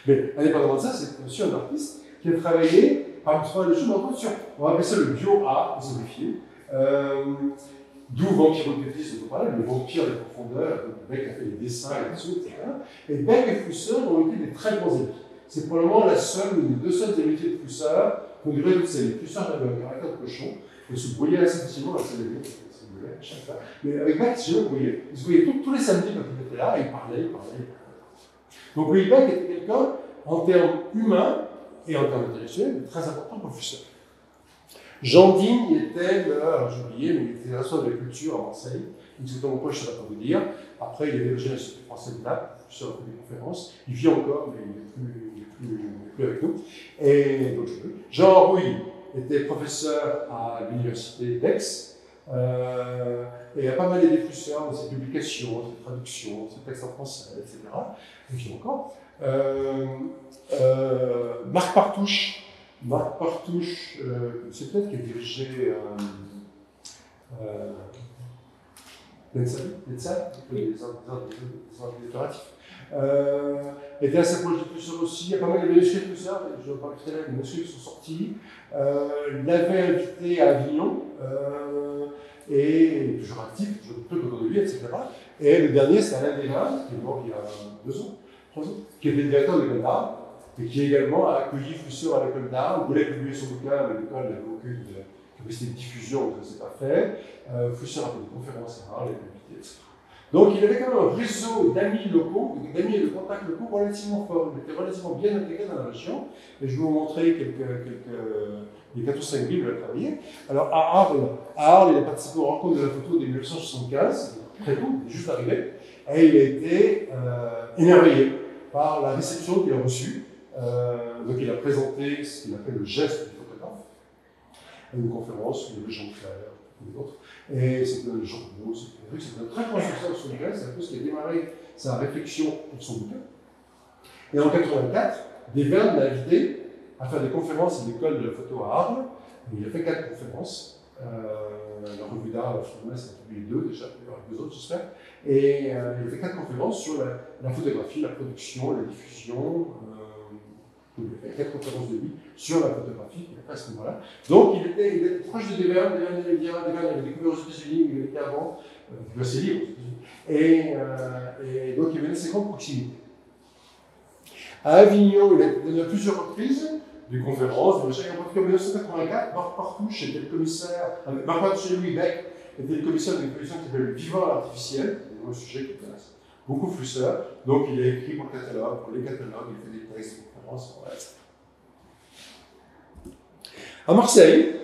Mais indépendamment de ça, c'est aussi un artiste qui a travaillé par des choses sur, on va appeler ça le bio-art, pour simplifier. D'où Vampirocratis, on peut parler, le vampire des profondeurs, Beck a fait des dessins là-dessus, etc. Et Beck et Flusser ont été des très bons amis. C'est probablement la seule, ou les 2 seules amitiés de Flusser qui ont duré toute sa vie. Flusser avait un caractère de cochon, il se brouillait assez facilement dans sa vie, mais avec Beck, c'est jamais brouillé. Il se brouillait tous les samedis quand il était là, et il parlait. Donc Louis Beck était quelqu'un, en termes humains et en termes intellectuels, très important pour Flusser. Jean Digne était, alors j'ai oublié, mais il était responsable de la culture à Marseille. Exactement pourquoi je ne saurais pas vous dire. Après, il avait logé à l'Institut français de Naples, sur des conférences. Il vit encore, mais il n'est plus avec nous. Et donc, Jean Rouille était professeur à l'université d'Aix. Et il y a pas mal d'élèves flusseurs dans ses publications, ses traductions, ses textes en français, etc. Et puis encore. Marc Partouche, c'est peut-être qui a dirigé l'ENSA, les ordres déclaratifs. Était assez proche de Flusseur aussi. Il y a pas mal de manuscrits de Flusseur, je ne parle pas tout à l'heure, les manuscrits qui sont sortis. L'avait invité à Avignon, et toujours actif, toujours peu autour de lui, etc. Et le dernier, c'est Alain Desvins, qui est mort il y a 2 ans, 3 ans, qui était le directeur de l'école d'art, et qui également a accueilli Flusseur à l'école d'art. Il voulait publier son bouquin, mais l'école n'avait aucune capacité de diffusion, donc ça ne s'est pas fait. Flusseur a fait des conférences à Arles, les publié, etc. Donc il avait quand même un réseau d'amis locaux, d'amis et de contacts locaux relativement fort. Il était relativement bien intégré dans la région. Et je vais vous montrer les 4 ou 5 villes où il a travaillé. Alors à Arles, il a participé aux rencontres de la photo dès 1975, très tôt, il est juste arrivé. Et il a été émerveillé par la réception qu'il a reçue. Donc il a présenté ce qu'il appelle le geste du photographe, à une conférence où il y avait Jean Clair et d'autres. Et c'était un journaux, c'était un très grand succès sur le geste, c'est un peu ce qui a démarré sa réflexion pour son bouquin. Et en 1984, Desvins l'a invité à faire des conférences à l'école de la photo à Arles. Il a fait 4 conférences. La revue d'art, la France, a publié 2 déjà, il y aura 2 autres, j'espère. Et il a fait 4 conférences sur la photographie, la production, la diffusion. Il a fait 4 conférences de lui sur la photographie, à ce moment-là. Donc il était proche de Desvins, il avait découvert aux États-Unis, il était avant, il doit ses livres aux États-Unis. Et donc il avait une assez grande proximité. À Avignon, il a donné à plusieurs reprises des conférences. En 1984, Marc Partouche était le commissaire, Marc Partouche et Louis Beck étaient le commissaire d'une commission qui s'appelle le vivant à l'artificiel, c'est un sujet qui intéresse beaucoup Flusseur. Donc il a écrit pour le catalogue, pour les catalogues, il fait des textes, des conférences, etc. À Marseille,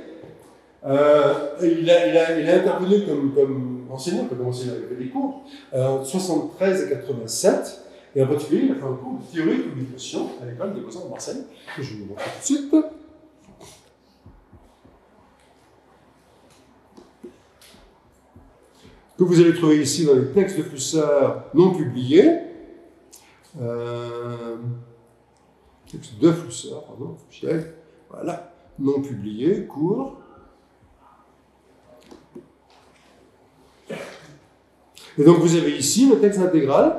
il a intervenu comme enseignant, il avait fait des cours, en 1973 et 1987. Et en particulier, il a fait un cours de théorie de communication à l'école des Beaux-Arts de Marseille, que je vais vous montrer tout de suite. Que vous allez trouver ici dans les textes de Flusseur non publiés. Texte de Flusseur, pardon, officiel. Voilà, non publiés, cours. Et donc vous avez ici le texte intégral.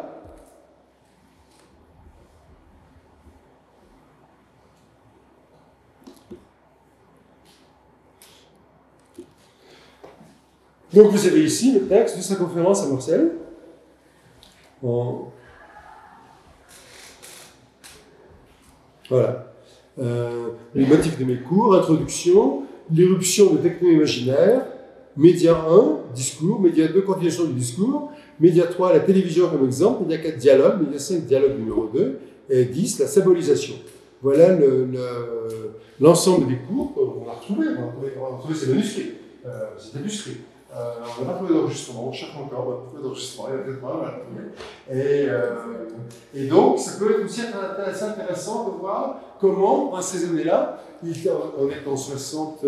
Donc vous avez ici le texte de sa conférence à Marseille. Voilà. Les motifs de mes cours, introduction, l'éruption de techno-imaginaire, média 1, discours, média 2, continuation du discours, média 3, la télévision comme exemple, média 4, dialogue, média 5, dialogue numéro 2, et 10, la symbolisation. Voilà l'ensemble des cours qu'on a retrouvés. On a retrouvé ces manuscrits, ces manuscrits. On n'a pas trouvé d'enregistrement, on cherche encore, on n'a pas trouvé d'enregistrement, il y a peut-être pas, on l'a trouvé. Et donc, ça peut être aussi assez intéressant de voir comment, dans ces années-là, on est en 60.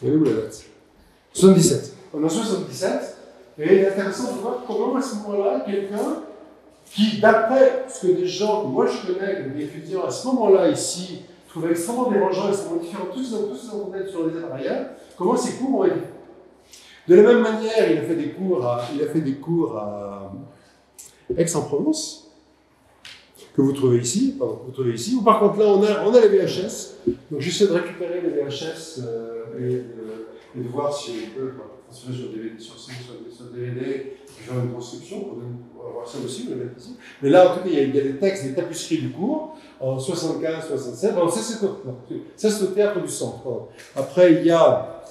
Où est la date 77. On est en 77, et il est intéressant de voir comment, à ce moment-là, quelqu'un qui, d'après ce que des gens que moi je connais, des étudiants à ce moment-là ici, trouvaient extrêmement dérangeants, extrêmement différents, tous en tête sur les appareils, comment ces cours ont été. De la même manière, il a fait des cours à Aix-en-Provence, que vous trouvez ici, ou par contre là, on a les VHS, donc j'essaie de récupérer les VHS et de voir si on peut transférer sur DVD, sur DVD, faire une transcription, on va voir ça aussi, on va mettre ici. Mais là, en tout cas, il y a des textes, des tapisseries du cours, en 75, 67, non, ça c'est au Théâtre du Centre. Pardon. Après, il y a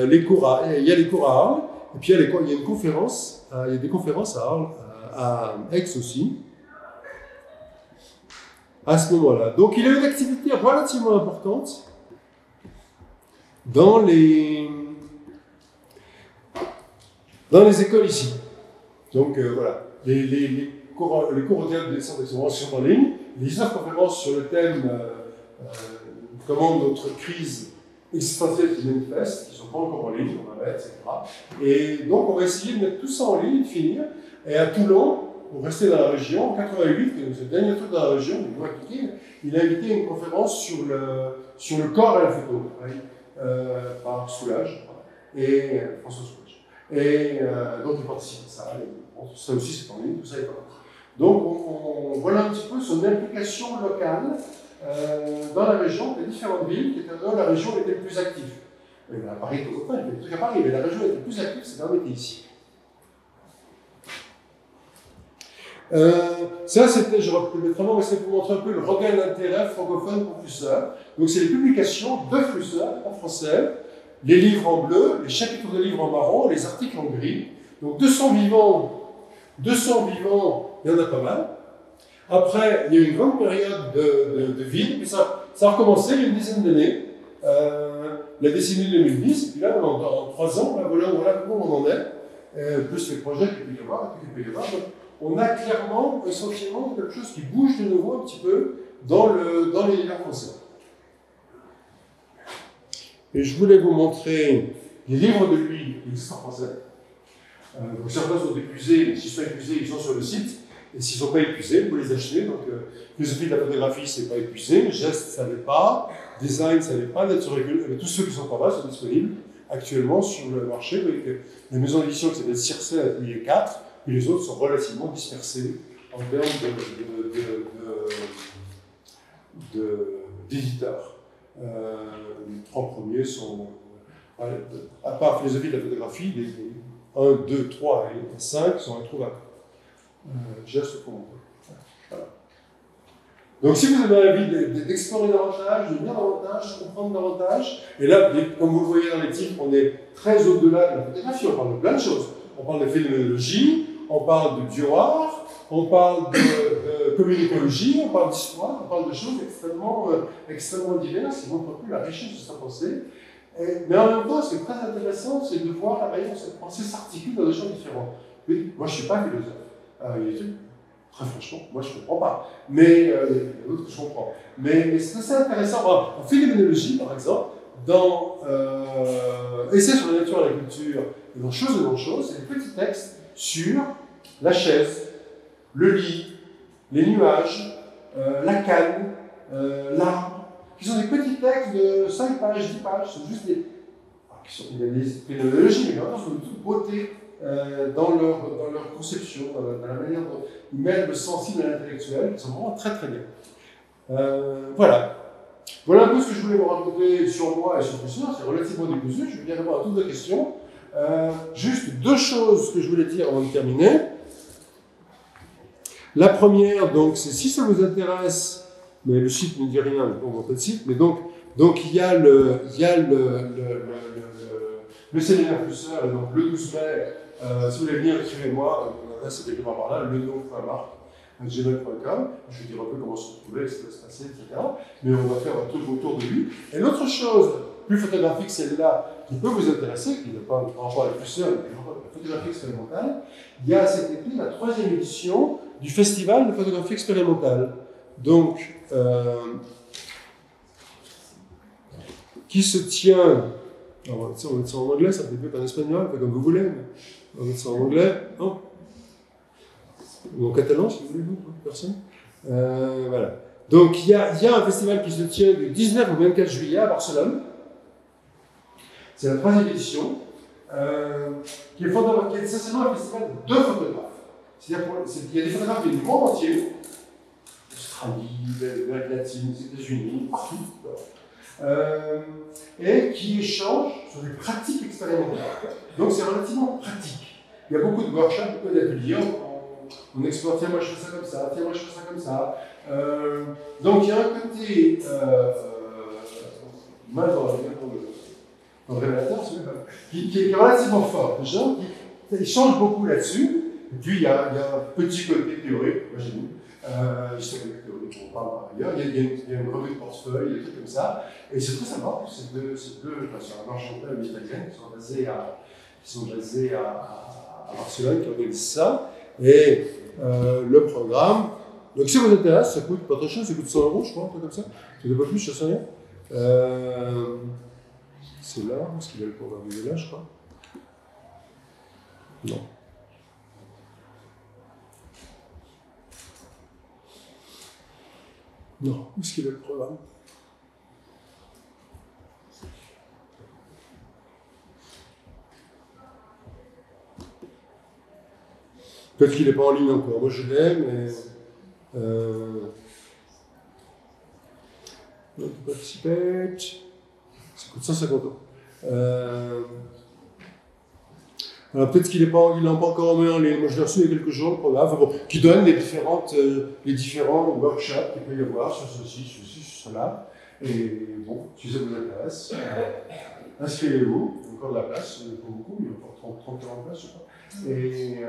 les cours à Arles, et puis il y a une conférence, il y a des conférences à Arles, à Aix aussi, à ce moment-là. Donc il a une activité relativement importante dans les écoles ici. Donc voilà, les cours au théâtre des centres d'excellence sont en ligne. les 19 conférences sur le thème comment notre crise existentielle se manifeste, qui ne sont pas encore en ligne, on va mettre, etc. Et donc on va essayer de mettre tout ça en ligne, de finir. Et à Toulon, pour rester dans la région, en 88, c'est le dernier truc dans la région, il a invité une conférence sur le corps et la photo, par Soulage, et François Soulage. Et donc il participe à ça, et, ça aussi c'est en ligne, tout ça est pas. Donc on voilà un petit peu son implication locale dans la région, des différentes villes, qui étaient dans la région était le plus active. À Paris, il y avait des trucs à Paris, mais la région était le plus active, c'est quand même été ici. Ça, c'était, je vais mettre vraiment, c'est pour montrer un peu le regain d'intérêt francophone pour Flusser. Donc, c'est les publications de Flusser en français, les livres en bleu, les chapitres de livres en marron, les articles en gris. Donc, 200 vivants, il y en a pas mal. Après, il y a eu une grande période de vide, puis ça a recommencé il y a une dizaine d'années, la décennie 2010, et puis là, en 3 ans, voilà où on en est, plus les projets qu'il peut y avoir, donc, on a clairement un sentiment de quelque chose qui bouge de nouveau un petit peu dans les livres français. Et je voulais vous montrer les livres de lui qui existent en français. Donc certains sont épuisés, mais s'ils sont épuisés, ils sont sur le site. Et s'ils ne sont pas épuisés, vous pouvez les acheter. Donc, philosophie de la photographie, c'est pas épuisé. Geste, ça l'est pas. Design, ça l'est pas. Nature et tous ceux qui sont pas là sont disponibles actuellement sur le marché. Avec les maisons d'édition qui s'appellent Circe, Atelier 4. Et les autres sont relativement dispersés en termes d'éditeurs. Les 3 premiers sont, à part philosophie de la photographie, les 1, 2, 3 et 5 sont introuvables. Geste pour moi. Voilà. Donc si vous avez envie d'explorer davantage, de lire davantage, de comprendre davantage, et là, comme vous le voyez dans les titres, on est très au-delà de la photographie, on parle de plein de choses. On parle de phénoménologie, on parle de bioart, on parle de communicologie, on parle d'histoire, on parle de choses extrêmement diverses qui montrent un peu la richesse de sa pensée. Mais en même temps, ce qui est très intéressant, c'est de voir la manière dont cette pensée s'articule dans des choses différentes. Oui, moi je ne suis pas philosophe. Il y a des trucs, très franchement, moi je ne comprends pas. Mais il y a d'autres que je comprends. Mais c'est assez intéressant. En phénoménologie, par exemple, dans Essai sur la nature et la culture, et dans Choses et non-choses, c'est des petits textes sur la chaise, le lit, les nuages, la canne, l'arbre, qui sont des petits textes de 5 pages, 10 pages, sont juste des. Il y a des phénoménologies, mais en même temps, sont de toute beauté dans leur conception, dans la manière dont ils mêlent le sensible à l'intellectuel, qui sont vraiment très très bien. Voilà. Voilà un peu ce que je voulais vous raconter sur moi et sur Flusser. C'est relativement décousu, je vais bien répondre à toutes vos questions. Juste 2 choses que je voulais dire avant de terminer. La première, donc, c'est si ça vous intéresse, mais le site ne dit rien, je ne comprends pas le site, mais donc il y a le séminaire Flusser, donc le 12 mai, si vous voulez venir, écrivez-moi, c'est quelque part par là, lenom.marc@gmail.com, je vais dire un peu comment se retrouver, ce qui va se passer, etc. Mais on va faire un truc autour de lui. Et l'autre chose, plus photographique, celle-là, qui peut vous intéresser, qui n'est pas en rapport avec Flusser, mais en rapport avec la photographie expérimentale, il y a cet été la 3e édition du Festival de photographie expérimentale. Donc, qui se tient. On va mettre ça en anglais, ça peut être en espagnol, comme vous voulez, mais on va mettre ça en anglais. Non. Ou en catalan, si vous voulez, personne. Voilà. Donc, il y a un festival qui se tient du 19 au 24 juillet à Barcelone. C'est la 3e édition, qui est essentiellement un festival de photographes. C'est-à-dire qu'il y a des photographes du monde entier, Australie, l'Amérique latine, les États-Unis, partout, et qui échangent sur des pratiques expérimentales. Donc c'est relativement pratique. Il y a beaucoup de workshops, beaucoup d'ateliers, on explore, tiens moi je fais ça comme ça, tiens moi je fais ça comme ça. Donc il y a un côté mal dans le révélateur, qui est relativement fort. Les gens qui changent beaucoup là-dessus. Et puis il y a un petit côté théorique, imaginez. Historique théorique, on parle par ailleurs. Il y a une revue de portefeuille, des trucs comme ça. Et c'est très sympa, c'est deux c'est un Argentin et une Italienne qui sont basés à Barcelone, qui organisent ça. Et le programme, Donc si ça vous intéresse, ça coûte pas très cher, ça coûte 100 €, je crois, un truc comme ça. C'est pas plus, je sais rien. C'est là, est-ce qu'il y a le programme? Il est là, je crois. Non. Non, où est-ce qu'il est le programme? Peut-être qu'il n'est pas en ligne encore. Moi je l'ai, mais. Participate. Ça coûte 150 €. Alors peut-être qu'il n'est pas encore mis en ligne. Moi je l'ai reçu il y a quelques jours, le programme, enfin, bon, qui donne les différents workshops qu'il peut y avoir sur ceci, sur cela. Et bon, si ça vous intéresse, inscrivez-vous. Il y a encore de la place, pour beaucoup, il y a encore 30 € en place, je crois. Et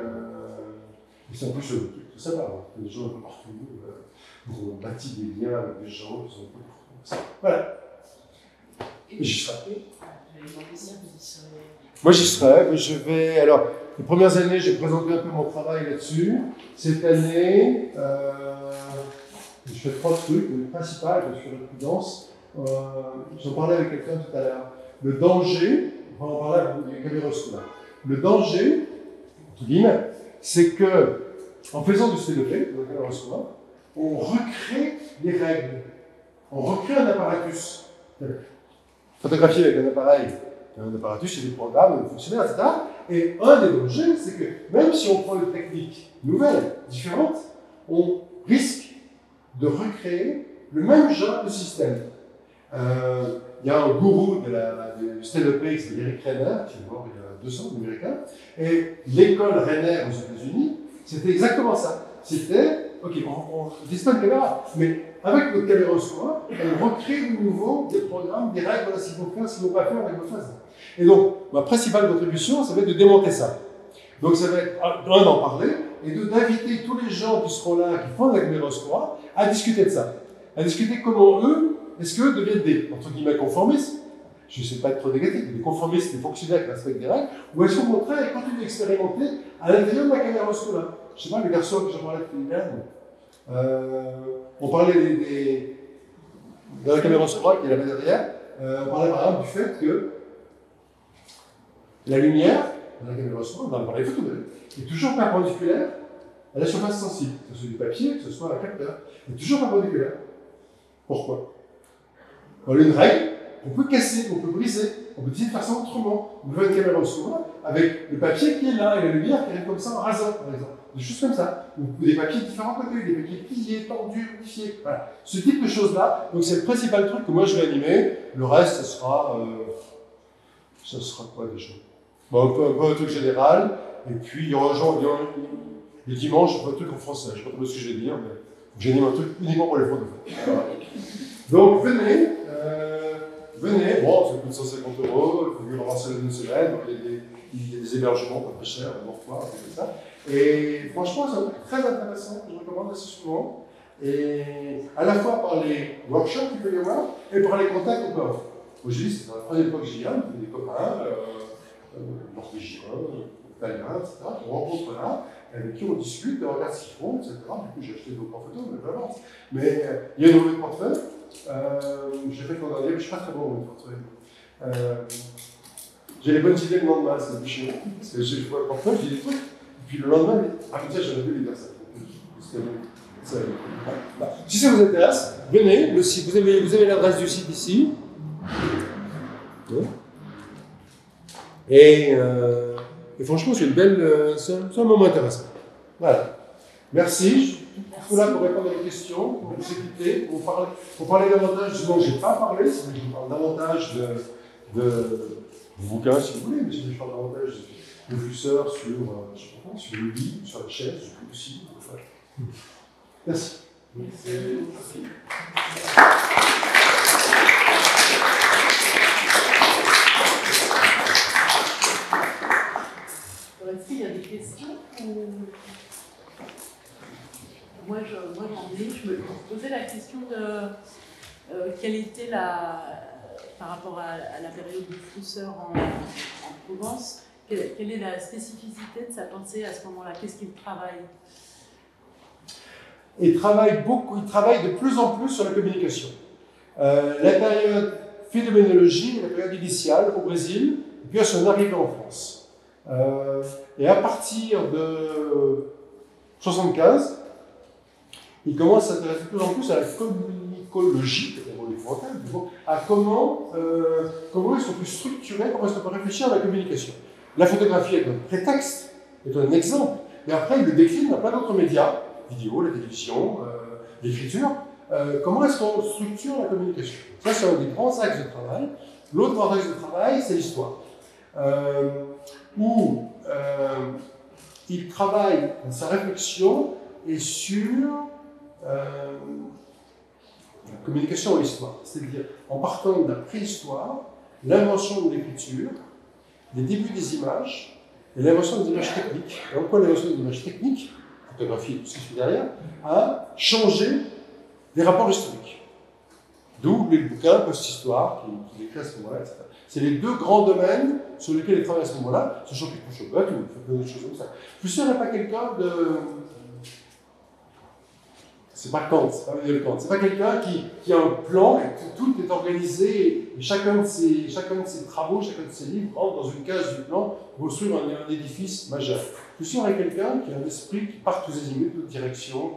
c'est en plus très sympa. Hein. Il y a des gens un peu partout. On bâtit des liens avec des gens qui sont un peu partout. Voilà. Et j'y serai. Moi j'y serai. Je vais. Alors, les premières années, j'ai présenté un peu mon travail là-dessus. Cette année, je fais 3 trucs. Le principal, je fais la prudence. J'en parlais avec quelqu'un tout à l'heure. Le danger, on va en parler avec les caméras scolaires. Le danger, entre guillemets, c'est que, en faisant du CDP, donc caméra scolaire, on recrée des règles. On recrée un apparatus. Photographier avec un appareil, un apparatus, c'est des programmes, des fonctionnaires, etc. Et un des dangers, c'est que même si on prend une technique nouvelle, différente, on risque de recréer le même genre de système. Il y a un gourou du stand-up qui s'appelle Eric Renner, qui est mort il y a 2 ans, américain, et l'école Renner aux États-Unis, c'était exactement ça. C'était, ok, on utilise pas de caméra, mais avec notre caméra au soin, on recrée de nouveau des programmes, des règles, voilà ce qu'il faut faire, ce qu'il ne faut pas faire avec votre phase. Et donc, ma principale contribution, ça va être de démonter ça. Donc, ça va être, d'en parler, et d'inviter tous les gens qui seront là, qui font de la caméra au soin, à discuter de ça. À discuter comment eux, est-ce qu'eux deviennent des, entre guillemets, conformistes. Je ne sais pas être trop négatif, mais des conformistes, des fonctionnaires qui respectent des règles, ou est-ce qu'au contraire, ils continuent d'expérimenter à l'intérieur de la caméra au soin. Je ne sais pas, les garçons que j'en parlais depuis hier, on parlait dans la caméra obscura qui est là-bas derrière, on parlait par exemple du fait que la lumière, dans la caméra obscura, dans l'appareil photo, est toujours perpendiculaire à la surface sensible, que ce soit du papier, que ce soit un capteur, elle est toujours perpendiculaire. Pourquoi? On a une règle qu'on peut casser, qu'on peut briser, on peut essayer de faire ça autrement. On veut une caméra obscura avec le papier qui est là et la lumière qui arrive comme ça en rasant, par exemple. Des choses comme ça. Ou des papiers différents côté, des papiers pliés, tendus, modifiés. Voilà. Ce type de choses-là, donc c'est le principal truc que moi je vais animer. Le reste, ça sera quoi déjà? Bon, un peu un truc général. Et puis il y aura le dimanche, je ferai un truc en français. Je ne sais pas trop ce que je vais dire, mais j'anime un truc uniquement pour les francophones. Voilà. Donc venez, bon, ça coûte 150 €, il faut vivre en salle d'une semaine, il y a des hébergements pas très chers, un dortoir, comme ça. Et franchement, c'est un truc très intéressant que je recommande assez souvent. Et à la fois par les workshops qu'il peut y avoir et par les contacts qu'on peut avoir. J'ai dit, c'est la première fois que j'y viens, des copains, norvégiens, italiens, etc. On rencontre là, avec qui on discute, on regarde ce qu'ils font, etc. Du coup, j'ai acheté d'autres en photo, mais pas vente. Mais il y a une revue de portefeuille. J'ai fait le dernier, mais je ne suis pas très bon en revue de portefeuille. J'ai les bonnes idées le lendemain, c'est plus chez moi. Parce que j'ai fait le portefeuille, j'ai des trucs. Puis le lendemain, comme ça, j'aurais pu les dire ça. Si ça vous intéresse, venez. Le site, vous avez l'adresse du site ici. Et franchement, c'est un moment intéressant. Voilà. Merci. Je suis là pour répondre à vos questions, pour vous écouter, pour parler davantage de ce dont je n'ai pas parlé. Si je vous parle davantage de bouquins, si vous voulez, mais si je parle davantage de flusseurs sur le lit, sur la chaise, je peux aussi. Merci. Merci. Est-ce qu'il y a des questions Moi j'en ai. Je me posais la question de quelle était par rapport à la période du Flusser en Provence, quelle est la spécificité de sa pensée à ce moment-là? Qu'est-ce qu'il travaille? et travaille de plus en plus sur la communication. La période phénoménologie, la période initiale au Brésil, et puis à son arrivée en France. Et à partir de 1975, il commence à s'intéresser de plus en plus à la communicologie, à comment est-ce qu'on peut structurer, comment est-ce qu'on peut réfléchir à la communication. La photographie est un prétexte, est un exemple, mais après il le décline dans plein d'autres médias, vidéo, la télévision, l'écriture. Comment est-ce qu'on structure la communication? Ça, c'est un des grands axes de travail. L'autre grand axe de travail, c'est l'histoire. Où il travaille dans sa réflexion et sur la communication et l'histoire. C'est-à-dire, en partant de la préhistoire, l'invention de l'écriture, les débuts des images, et l'invention des images techniques. Et pourquoi l'invention des images techniques, photographie et tout ce qui suit derrière, a changé les rapports historiques. D'où les bouquins post-histoire qui écrit à ce moment-là, etc. C'est les deux grands domaines sur lesquels il travaille à ce moment-là, sachant qu'il touche au bateau, il fait plein d'autres choses comme ça. Je suis sûr qu'il n'y a pas quelqu'un de... C'est pas Kant, c'est pas Emmanuel Kant. C'est pas quelqu'un qui a un plan et que tout est organisé et chacun de ses travaux, chacun de ses livres rentre dans une case du plan pour construire un édifice majeur. Je suis sûr qu'il y a quelqu'un qui a un esprit qui part tous azimuts, toutes directions,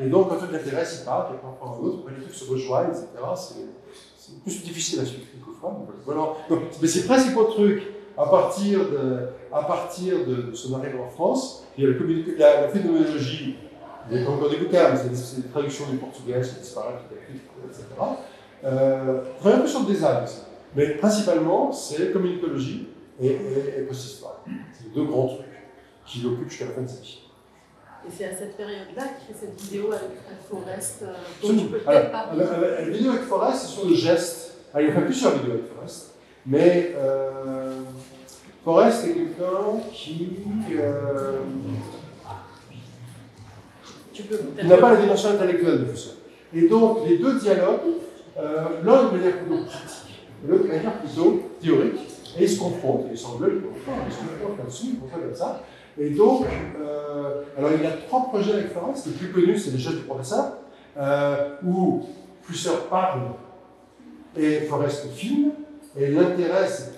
et donc quand tout l'intéresse, il part, et parfois un autre, les trucs se rejoignent, etc. C'est plus difficile à suivre quelquefois. Voilà. Mais ces principaux trucs, à partir de son arrivée en France, il y a la phénoménologie. Il y a encore des bouquins, mais c'est des traductions du portugais, c'est disparu, etc. Travaille un peu sur le design aussi. Mais principalement, c'est communicologie et post-histoire. C'est les deux grands trucs qui l'occupent jusqu'à la fin de sa vie. Et c'est à cette période-là qu'il fait cette vidéo avec Forest, dont tu peux peut-être parler. La vidéo avec Forest, c'est sur le geste. Il y a fait plusieurs vidéos avec Forest, mais Forest est quelqu'un qui n'a pas la dimension intellectuelle de Fusser. Et donc, les deux dialogues, l'un de manière plutôt pratique, l'autre de manière plutôt théorique, et ils se confrontent, et ils s'engueulent, ils se confrontent là-dessus, ils font ça comme ça. Et donc, alors il y a 3 projets avec Forest. Le plus connu, c'est les gestes du professeur, où Fusser parle et Forest filme, et l'intérêt, c'est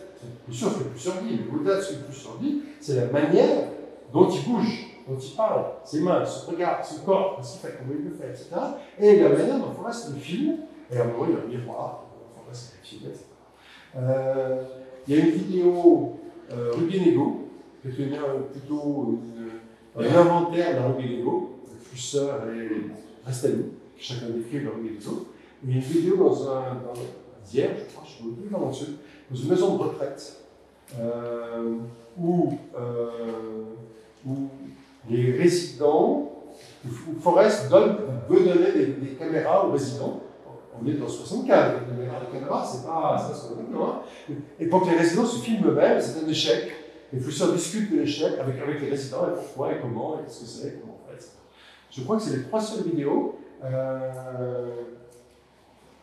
bien sûr ce que Fusser dit, mais au-delà de ce que Fusser dit, c'est la manière dont il bouge, dont il parle, ses mains, son regard, son corps, ce qu'il fait, comment il le fait, etc. Et la manière dont Forest le filme, et à un moment il y a un miroir, Forest le filme, etc. Il y a une vidéo Rubin-Ego, qui est plutôt un inventaire d'un Rubin-Ego, Fusser et Restani, chacun décrit le Rubin-Ego. Il y a une vidéo d'hier, je crois, je ne sais pas dessus, dans une maison de retraite, où les résidents, où Forest veut donner des caméras aux résidents. On est dans 75, les caméras, c'est pas ce qu'on a maintenant. Et pour que les résidents se filment eux-mêmes, c'est un échec. Et Fusser discute de l'échec avec les résidents, et pourquoi, et comment, et qu'est-ce que c'est, comment on fait, etc. Je crois que c'est les 3 seules vidéos.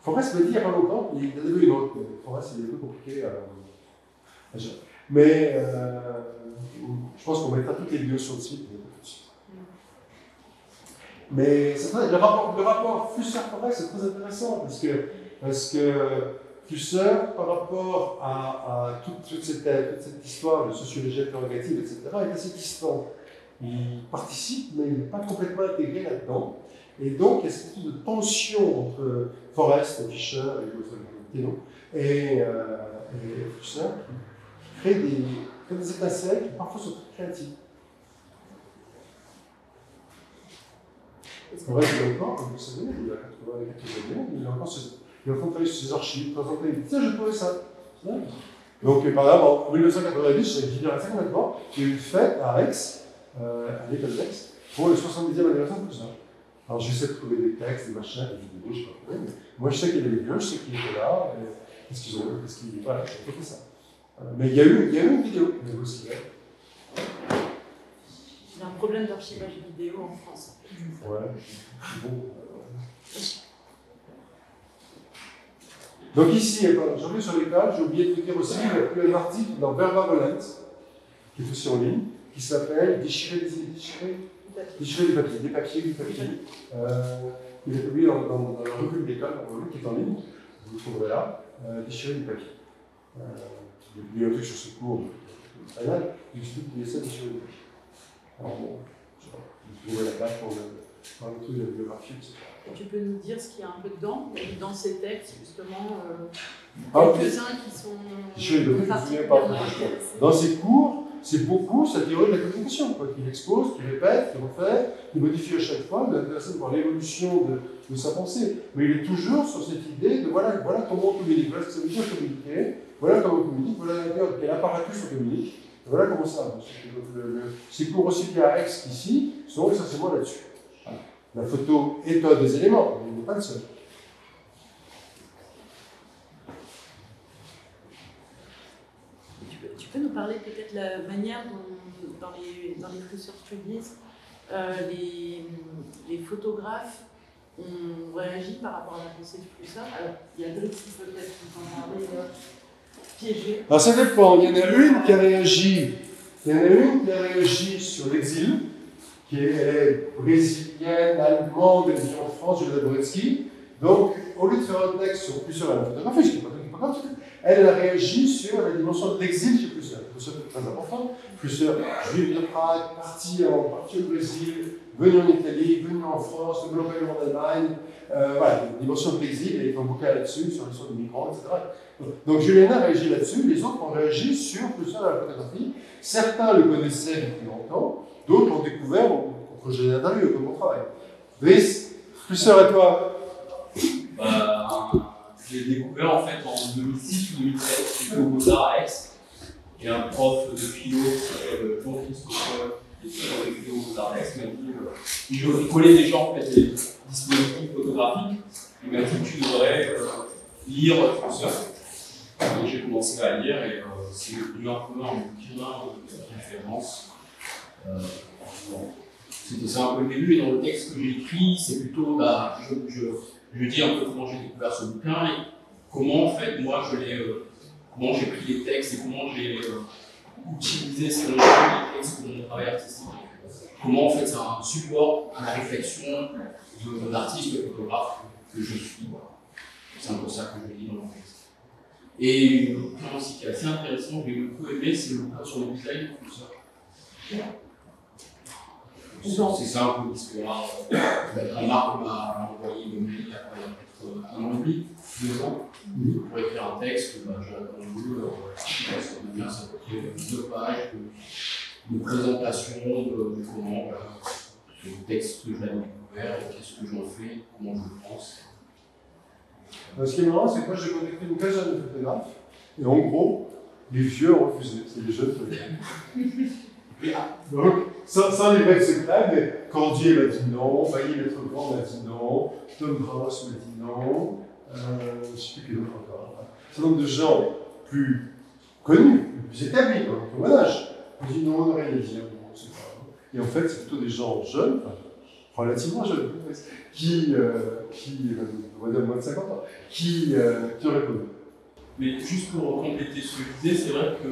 Forest m'a dit il n'y a pas longtemps, il y en avait une autre, mais Forest, il est un peu compliqué à gérer. Mais je pense qu'on mettra toutes les vidéos sur le site. Mais le rapport Fusser-Forest est très intéressant parce que Fusser, par rapport à toute cette histoire de sociologie interrogative, etc., est assez distant. Il participe, mais il n'est pas complètement intégré là-dedans. Et donc, il y a cette espèce de tension entre Forest, Fischer et Fusser qui crée des étincelles qui parfois sont très créatives. Forest, il est encore, comme vous savez, il a 80 années, il est encore en train de travailler sur ses archives, il me dit tiens, j'ai trouvé ça. Donc, par exemple, en 1990, j'ai dit ça complètement, il y a eu une fête à Aix, à l'école d'Aix, pour le 70e anniversaire de Fusser. Alors, j'essaie de trouver des textes, des machins, des vidéos, je ne sais pas trouver, mais moi, je sais qu'il y avait des vieux, je sais qu'il était là, qu'est-ce qu'ils ont, voilà, j'ai fait ça. Mais il y a eu une vidéo, aussi. Il y a un problème d'archivage vidéo en France. Ouais, bon. Donc ici, j'en ai sur l'école, j'ai oublié de vous dire aussi, il y a eu un article dans Verba Volent, qui est aussi en ligne, qui s'appelle Déchirer du papier, des papiers, du papier. Il est publié dans la revue de l'école, qui est en ligne, vous le trouverez là, Déchirer du papier. Il y a un truc sur ce cours, il explique qu'il essaie de déchirer du papier. Alors bon, je sais pas, vous trouvez la page pour le truc de la biographie, etc. Et tu peux nous dire ce qu'il y a un peu dedans, dans ces textes, justement, quelques-uns qui sont particulièrement intéressants. Dans ces cours, c'est beaucoup sa théorie de la communication, qu'il expose, qu'il répète, qu'il refait, qu'il modifie à chaque fois, de intéressé par l'évolution de sa pensée. Mais il est toujours sur cette idée de voilà comment on communique, voilà ce que ça veut dire communiquer, voilà comment on communique, voilà quel apparatus on communique, voilà comment ça avance. Ces cours aussi bien à Aix qu'ici sont essentiellement là-dessus. La photo est un des éléments, mais il n'est pas le seul. Tu peux nous parler peut-être de la manière dont, dans les Research Studies, les photographes ont réagi par rapport à la pensée de Flusser. Alors, il y a Drixi peut-être qui t'en parlait piégé. Alors ça dépend, il y en a une qui a réagi sur l'exil, qui est brésilienne, allemande, elle vit en France, Julia Boretsky. Donc, au lieu de faire un texte sur Flusser et la photographie, ce qui n'est pas grave, elle a réagi sur la dimension de l'exil chez Flusser. C'est très important. Flusser, juif de Prague, parti au Brésil, venu en Italie, venu en France, globalement en Allemagne. Voilà, la dimension de l'exil, il y a un bouquin là-dessus, sur l'histoire des migrants, etc. Donc Juliana a réagi là-dessus, les autres ont réagi sur Flusser et la photographie. Certains le connaissaient depuis longtemps, d'autres l'ont découvert au projet d'interview, comme mon travail. Brice, Flusser et toi? J'ai découvert en fait en 2006 ou 2007, j'étais au Beaux-Arts à Aix. Il y a un prof de philo qui s'appelle Jean-Christophe, qui est sur les vidéos au Beaux-Arts à Aix, m'a dit il collait des gens en fait, des dispositifs photographiques. Il m'a dit tu devrais lire Flusser. Et j'ai commencé à lire et c'est devenu un peu un bouquin de référence. C'était ça un peu le début, et dans le texte que j'ai écrit, c'est plutôt, je dis un peu comment j'ai découvert ce bouquin et comment, en fait, moi, comment j'ai pris les textes et comment j'ai utilisé ce qu'on a les textes pour mon travail artistique. Comment, en fait, c'est un support à la réflexion de l'artiste, de photographe que je suis. C'est un peu ça que je dis dans mon texte. Et le bouquin aussi qui est assez intéressant, que j'ai beaucoup aimé, c'est le bouquin sur le design de Flusser. C'est ça un peu l'histoire. Marc m'a envoyé le mail il y a peut-être un an et demi, 2 ans, pour écrire un texte. J'ai répondu, ça peut être 2 pages de présentation de comment, sur le texte que j'avais découvert, qu'est-ce que j'en fais, comment je le pense. Ce qui est marrant, c'est que moi j'ai contacté une quinzaine de photographes, et en gros, les vieux ont refusé, c'est les jeunes photographes. Donc, sans les mecs secrets, mais Cordier m'a dit non, Bailly Maître Grand m'a dit non, Tom Gross m'a dit non, je ne sais plus quel autre encore. Un certain nombre de gens plus connus, plus établis, au mon âge, m'ont dit non, on n'a rien à dire, non, c'est pas. Et en fait, c'est plutôt des gens jeunes, relativement jeunes, on va dire moins de 50 ans, qui ont répondu. Mais juste pour compléter ce que je disais, c'est vrai que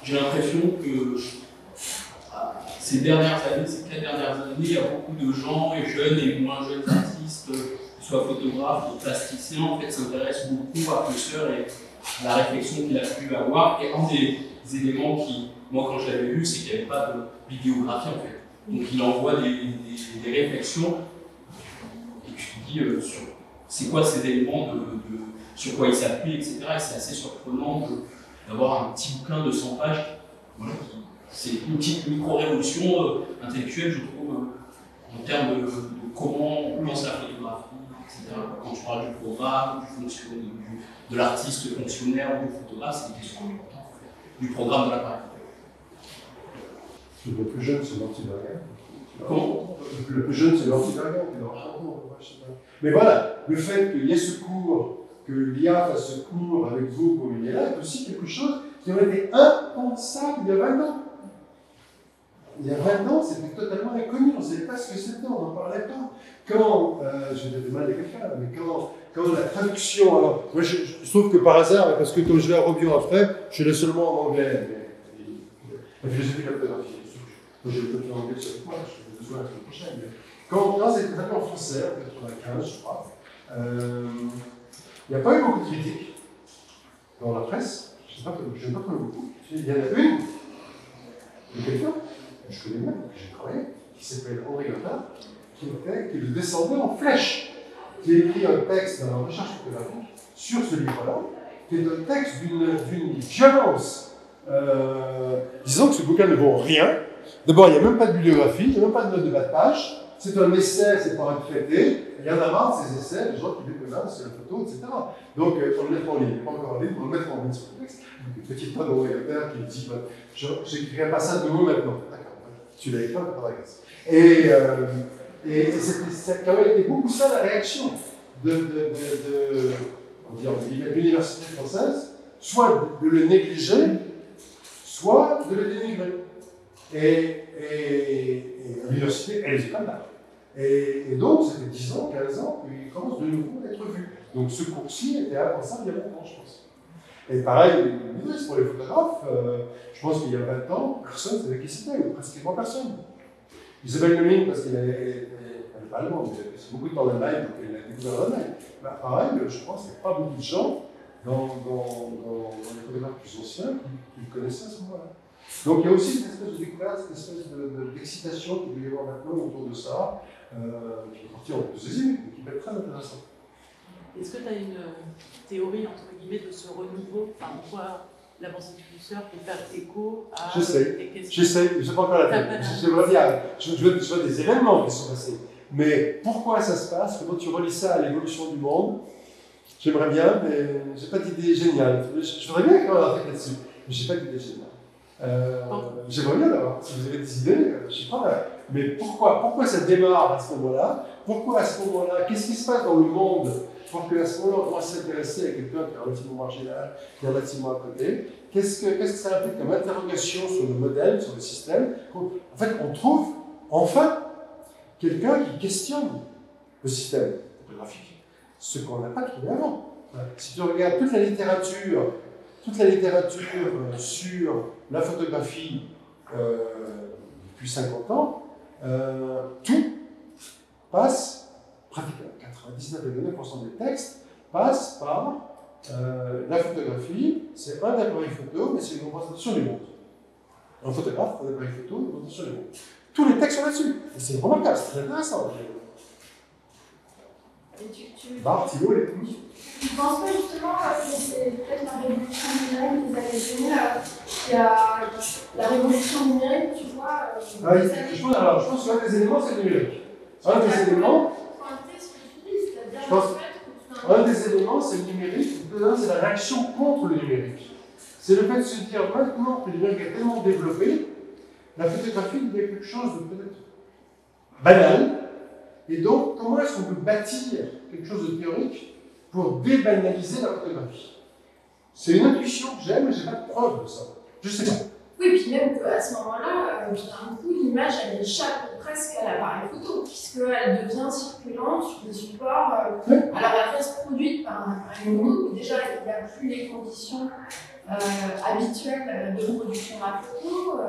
j'ai l'impression que ces 4 dernières années, il y a beaucoup de gens, et jeunes et moins jeunes artistes, soit photographes ou plasticiens, en fait, s'intéressent beaucoup à Flusser et à la réflexion qu'il a pu avoir. Et un des éléments qui, moi, quand je l'avais lu, c'est qu'il n'y avait pas de bibliographie, en fait. Donc, il envoie des réflexions, et tu te dis, c'est quoi ces éléments, sur quoi il s'appuie, etc. Et c'est assez surprenant d'avoir un petit bouquin de 100 pages, voilà, c'est une petite micro-révolution intellectuelle, je trouve, en termes de comment on pense la photographie, etc. Quand tu parles du programme, de l'artiste fonctionnaire ou du photographe, c'est des questions importantes, en fait, du programme de l'appareil. Le plus jeune, c'est l'anti-variant. Comment ? Le plus jeune, c'est l'anti-variant. Mais voilà, le fait qu'il y ait ce cours, que l'IA fasse ce cours avec vous comme il est là, est aussi quelque chose qui aurait été impensable il y a 20 ans. Il y a 20 ans, c'était totalement inconnu, on ne savait pas ce que c'était, on n'en parlait pas. Quand, je vais mal à quelqu'un, mais quand la traduction, alors, moi je trouve que par hasard, parce que comme je vais à Robion après, je l'ai seulement en anglais, mais la philosophie de la photographie, j'ai le copie en anglais sur moi, je vais besoin la semaine prochaine. Mais quand c'est traduit en français, en 1995, je crois, il n'y a pas eu beaucoup de critiques dans la presse. Je n'ai pas trouvé beaucoup. Il y en a une de quelqu'un que je connais bien, que j'ai travaillé, qui s'appelle Henri Gothard, qui le descendait en flèche, qui a écrit un texte dans la recherche photographique sur ce livre-là, qui est un texte d'une violence. Disons que ce bouquin ne vaut rien. D'abord, il n'y a même pas de bibliographie, il n'y a même pas de note de bas de page. C'est un essai, c'est pas un traité. Il y en a marre de ces essais, les gens qui déconnent sur la photo, etc. Donc, on le met en ligne, pas encore en ligne, on le met en ligne sur le texte. Une petite note d'Henri Gothard qui dit je n'écrirai pas ça de mots maintenant. D'accord, tu l'as écrit, pas d'accord. Et ça a quand même été beaucoup ça la réaction de l'université française, soit de le négliger, soit de le dénigrer. Et l'université, elle est comme là. Et donc, ça fait 10 ans, 15 ans, qu'il commence de nouveau à être vu. Donc ce cours-ci était impensable il y a longtemps, je pense. Et pareil, pour les photographes, je pense qu'il y a 20 ans, personne ne savait qui c'était, ou pratiquement personne. Isabelle Neumann, parce qu'elle n'est pas allemande, mais elle a beaucoup de temps en Allemagne, donc elle a découvert l'Allemagne. Bah, pareil, je pense qu'il n'y a pas beaucoup de gens dans les photographes plus anciens qui le connaissaient à ce moment-là. Donc il y a aussi cette espèce de découverte, cette espèce d'excitation qu'il peut y avoir maintenant autour de ça, qui est partie en deuxième, mais qui peut être très intéressant. Est-ce que tu as une théorie, entre guillemets, de ce renouveau, enfin, pourquoi la pensée du curseur peut faire écho à des questions? J'essaie, je ne sais pas encore la tête. J'aimerais dire, je vois des événements qui sont passés. Mais pourquoi ça se passe? Comment tu relis ça à l'évolution du monde? J'aimerais bien, mais je n'ai pas d'idée géniale. Je voudrais bien qu'on ait un truc là-dessus, mais je n'ai pas d'idée géniale. J'aimerais bien d'avoir, si vous avez des idées, je ne sais pas, mais pourquoi ça démarre à ce moment-là? Pourquoi à ce moment-là? Qu'est-ce qui se passe dans le monde pour qu'à ce moment-là, on commence à s'intéresser à quelqu'un qui est relativement marginal, qui est relativement à côté? Qu'est-ce que ça implique comme interrogation sur le modèle, sur le système? En fait, on trouve enfin quelqu'un qui questionne le système photographique, ce qu'on n'a pas trouvé avant. Si tu regardes toute la littérature sur la photographie depuis 50 ans, tout passe, pratiquement 99,9% des textes passent par la photographie. C'est un appareil photo, mais c'est une représentation du monde. Un photographe, un appareil photo, une représentation du monde. Tous les textes sont là-dessus. Et c'est remarquable, c'est très intéressant. Thibault, les pouces. Je ne pense pas justement que c'est peut-être la révolution numérique des années 2000. Il y a la révolution numérique, tu vois. Je pense qu'un des éléments, c'est le numérique. Un des éléments, c'est le numérique. Deuxièmement, c'est la réaction contre le numérique. C'est le fait de se dire maintenant que le numérique est tellement développé, la photographie devient quelque chose de peut-être banal. Et donc, comment est-ce qu'on peut bâtir quelque chose de théorique pour débanaliser la photographie? C'est une intuition que j'ai, mais je n'ai pas de preuve de ça. Je sais pas. Oui, puis même qu'à ce moment-là, d'un coup, l'image, elle échappe presque à l'appareil photo, puisqu'elle devient circulante sur des supports. Alors, elle reste produite par un appareil photo, mais déjà, il n'y a plus les conditions habituelles de production de la photo.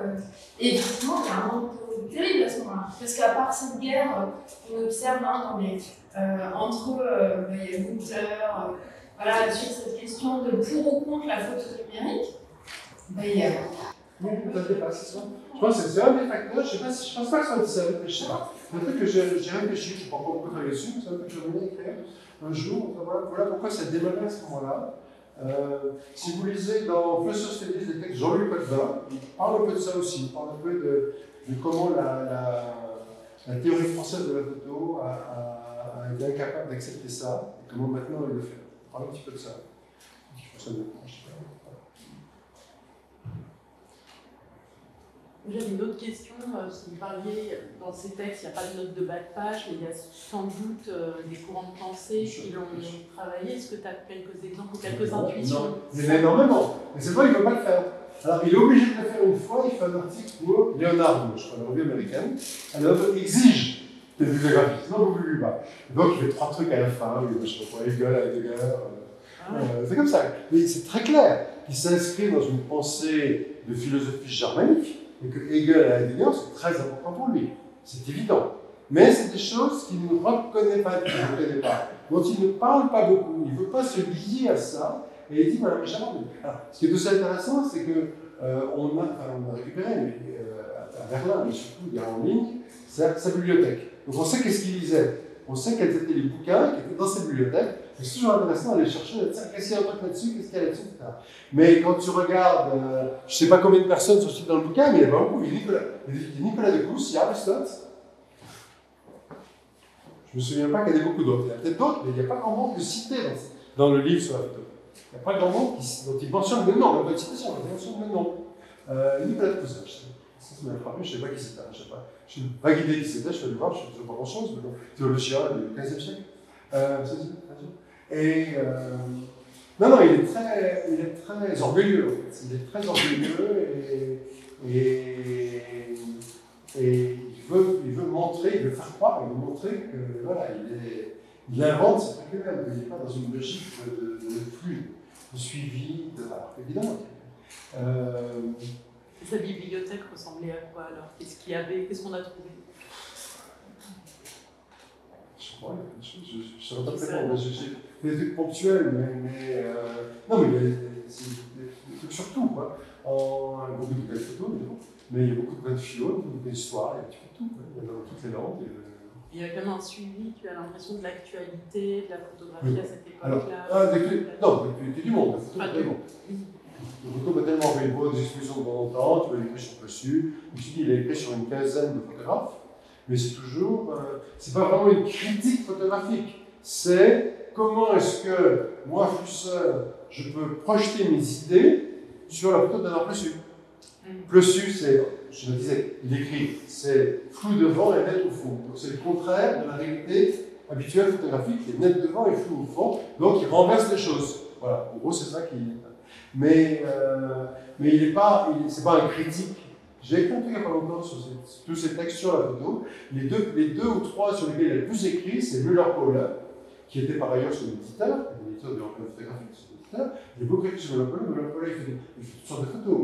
Et effectivement, il y a un manque terrible à ce moment-là. Parce qu'à part cette guerre qu'on observe entre Google, voilà, sur cette question de pour ou contre la photo numérique, Oui, ça dépasse, c'est ça. Je pense que c'est un des facteurs, je pense pas que ça va réfléchir. C'est un truc que j'ai réfléchi, je ne sais pas beaucoup travailler dessus, mais c'est un truc que j'aimerais écrire un jour. Voilà pourquoi ça démarrait à ce moment-là. Si vous lisez dans Feu sur Stélis des textes Jean-Louis Potvin, il parle un peu de ça aussi. Il parle un peu de comment la théorie française de la photo a été incapable d'accepter ça, et comment maintenant elle le fait. Il parle un petit peu de ça. J'avais une autre question. Si vous parliez dans ces textes, il n'y a pas de note de bas de page, mais il y a sans doute des courants de pensée qui l'ont travaillé. Est-ce que tu as quelques exemples ou quelques intuitions? Non, il y en a énormément. Mais c'est vrai, il ne veut pas le faire. Alors, il est obligé de le faire une fois. Il fait un article pour Leonard, je crois, la revue américaine. Alors, il exige des bibliographies, sinon vous ne publiez pas. Donc, il fait 3 trucs à la fin. Je sais pas quoi, Hegel, Heidegger. C'est comme ça. Mais c'est très clair. Il s'inscrit dans une pensée de philosophie germanique, et que Hegel et Heidegger, c'est très important pour lui. C'est évident. Mais c'est des choses qu'il ne reconnaît pas, dont il ne parle pas beaucoup. Il ne veut pas se lier à ça. Et il dit, voilà, mais jamais. Alors, ce qui est aussi intéressant, c'est que on a récupéré à Berlin, mais surtout il y a en ligne, sa bibliothèque. Donc on sait qu'est-ce qu'il lisait. On sait quels étaient les bouquins qui étaient dans sa bibliothèque. C'est toujours intéressant d'aller chercher, qu'est-ce qu'il y a un truc là-dessus, qu'est-ce qu'il y a là-dessus, etc. Mais quand tu regardes, je ne sais pas combien de personnes sont citées dans le bouquin, mais il y a pas beaucoup. Il y a Nicolas de Cruz, il y a Aristote. Je ne me souviens pas qu'il y en ait beaucoup d'autres. Il y a peut-être d'autres, mais il n'y a pas grand monde de cité dans le livre sur la photo. Il n'y a pas grand monde dont il mentionne le nom, la citation, il mentionne le nom. Nicolas de Cruz, ça m'a frappé, je ne sais pas qui c'était, je ne sais pas. Je n'ai pas guidé qui c'était, je vais le voir, je ne sais pas grand-chose, mais bon, théologien du XVe siècle. Et non, il est très orgueilleux, en fait. Il est très orgueilleux et il veut montrer, il veut faire croire, il veut montrer que voilà, il invente ses trucs lui-même, il n'est pas dans une logique de flux, de suivi, alors évidemment. Sa bibliothèque ressemblait à quoi alors? Qu'est-ce qu'on a trouvé? Je crois, je ne saurais pas très bien. J'ai des trucs ponctuels, non, mais il y a des trucs sur tout, quoi. Beaucoup de belles photos, mais il y a beaucoup de belles philo, beaucoup d'histoires, il y a un petit peu de tout, quoi. Il y a dans toutes les langues. Il y a quand même un suivi, tu as l'impression de l'actualité, de la photographie à cette époque-là. Non, du monde, la photo, du monde. Le photo va tellement fait des expositions de temps en temps, tu vas l'écrire sur le dessus. Je me suis dit, il a écrit sur une quinzaine de photographes, mais c'est toujours. C'est pas vraiment une critique photographique. C'est comment est-ce que moi, Flusseur, je peux projeter mes idées sur la photo d'un Plessus. Plessus, c'est, je me disais, il écrit, c'est flou devant et net au fond. Donc c'est le contraire de la réalité habituelle photographique, qui est net devant et flou au fond. Donc il renverse les choses. Voilà, en gros, c'est ça qui. Mais c'est pas un critique. J'ai écrit un truc il n'y a pas longtemps sur tous ces textes sur la photo. Les deux ou trois sur lesquels il a le plus écrit, c'est Müller-Paulin, qui était par ailleurs son éditeur, l'éditeur de l'Empire photographique, son éditeur. Il a beaucoup écrit sur Müller-Paulin. Müller-Paulin, il fait toutes sortes de photos,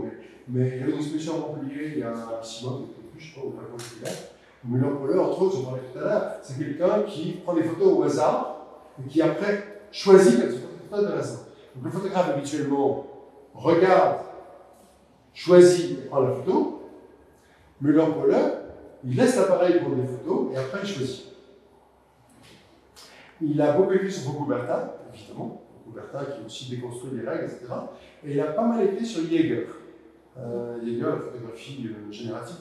mais il y avait une exposition à Montpellier il y a 6 mois, peut-être plus, je ne sais pas, ou pas quand il est. Müller-Paulin, entre autres, j'en parlais tout à l'heure, c'est quelqu'un qui prend des photos au hasard et qui après choisit quelles sont des photos intéressantes. Donc le photographe habituellement regarde, choisit et prend la photo. Müller-Paulin, il laisse l'appareil pour des photos et après il choisit. Il a beaucoup écrit sur Foucault-Bertin, évidemment, Foucault-Bertin qui a aussi déconstruit les règles, etc. Et il a pas mal écrit sur Jaeger. Jaeger, la photographie générative.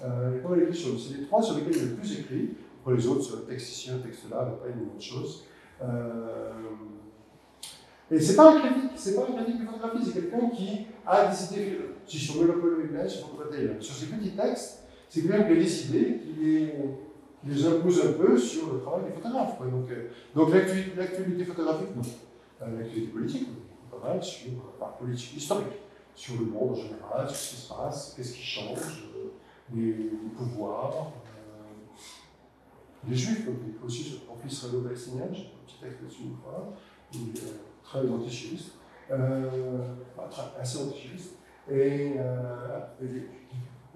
Il a pas mal écrit sur. C'est les trois sur lesquels il a le plus écrit. Pour les autres, sur le texte ici, un texte là, il n'a pas une autre chose. Et c'est pas un critique de photographie, c'est quelqu'un qui a décidé, si sur Müller-Paulin, sur Foucault-Bertin, sur ces petits textes, c'est quelqu'un qui a décidé qui les impose un peu sur le travail des photographes. Donc l'actualité photographique, non. L'actualité politique, pas mal sur la politique historique, sur le monde en général, sur ce qui se passe, qu'est-ce qui change, les pouvoirs, les juifs, donc il y a aussi sur le conflit israélo-palestinien, j'ai un petit texte là-dessus une fois, très antichiriste, assez antichiriste, et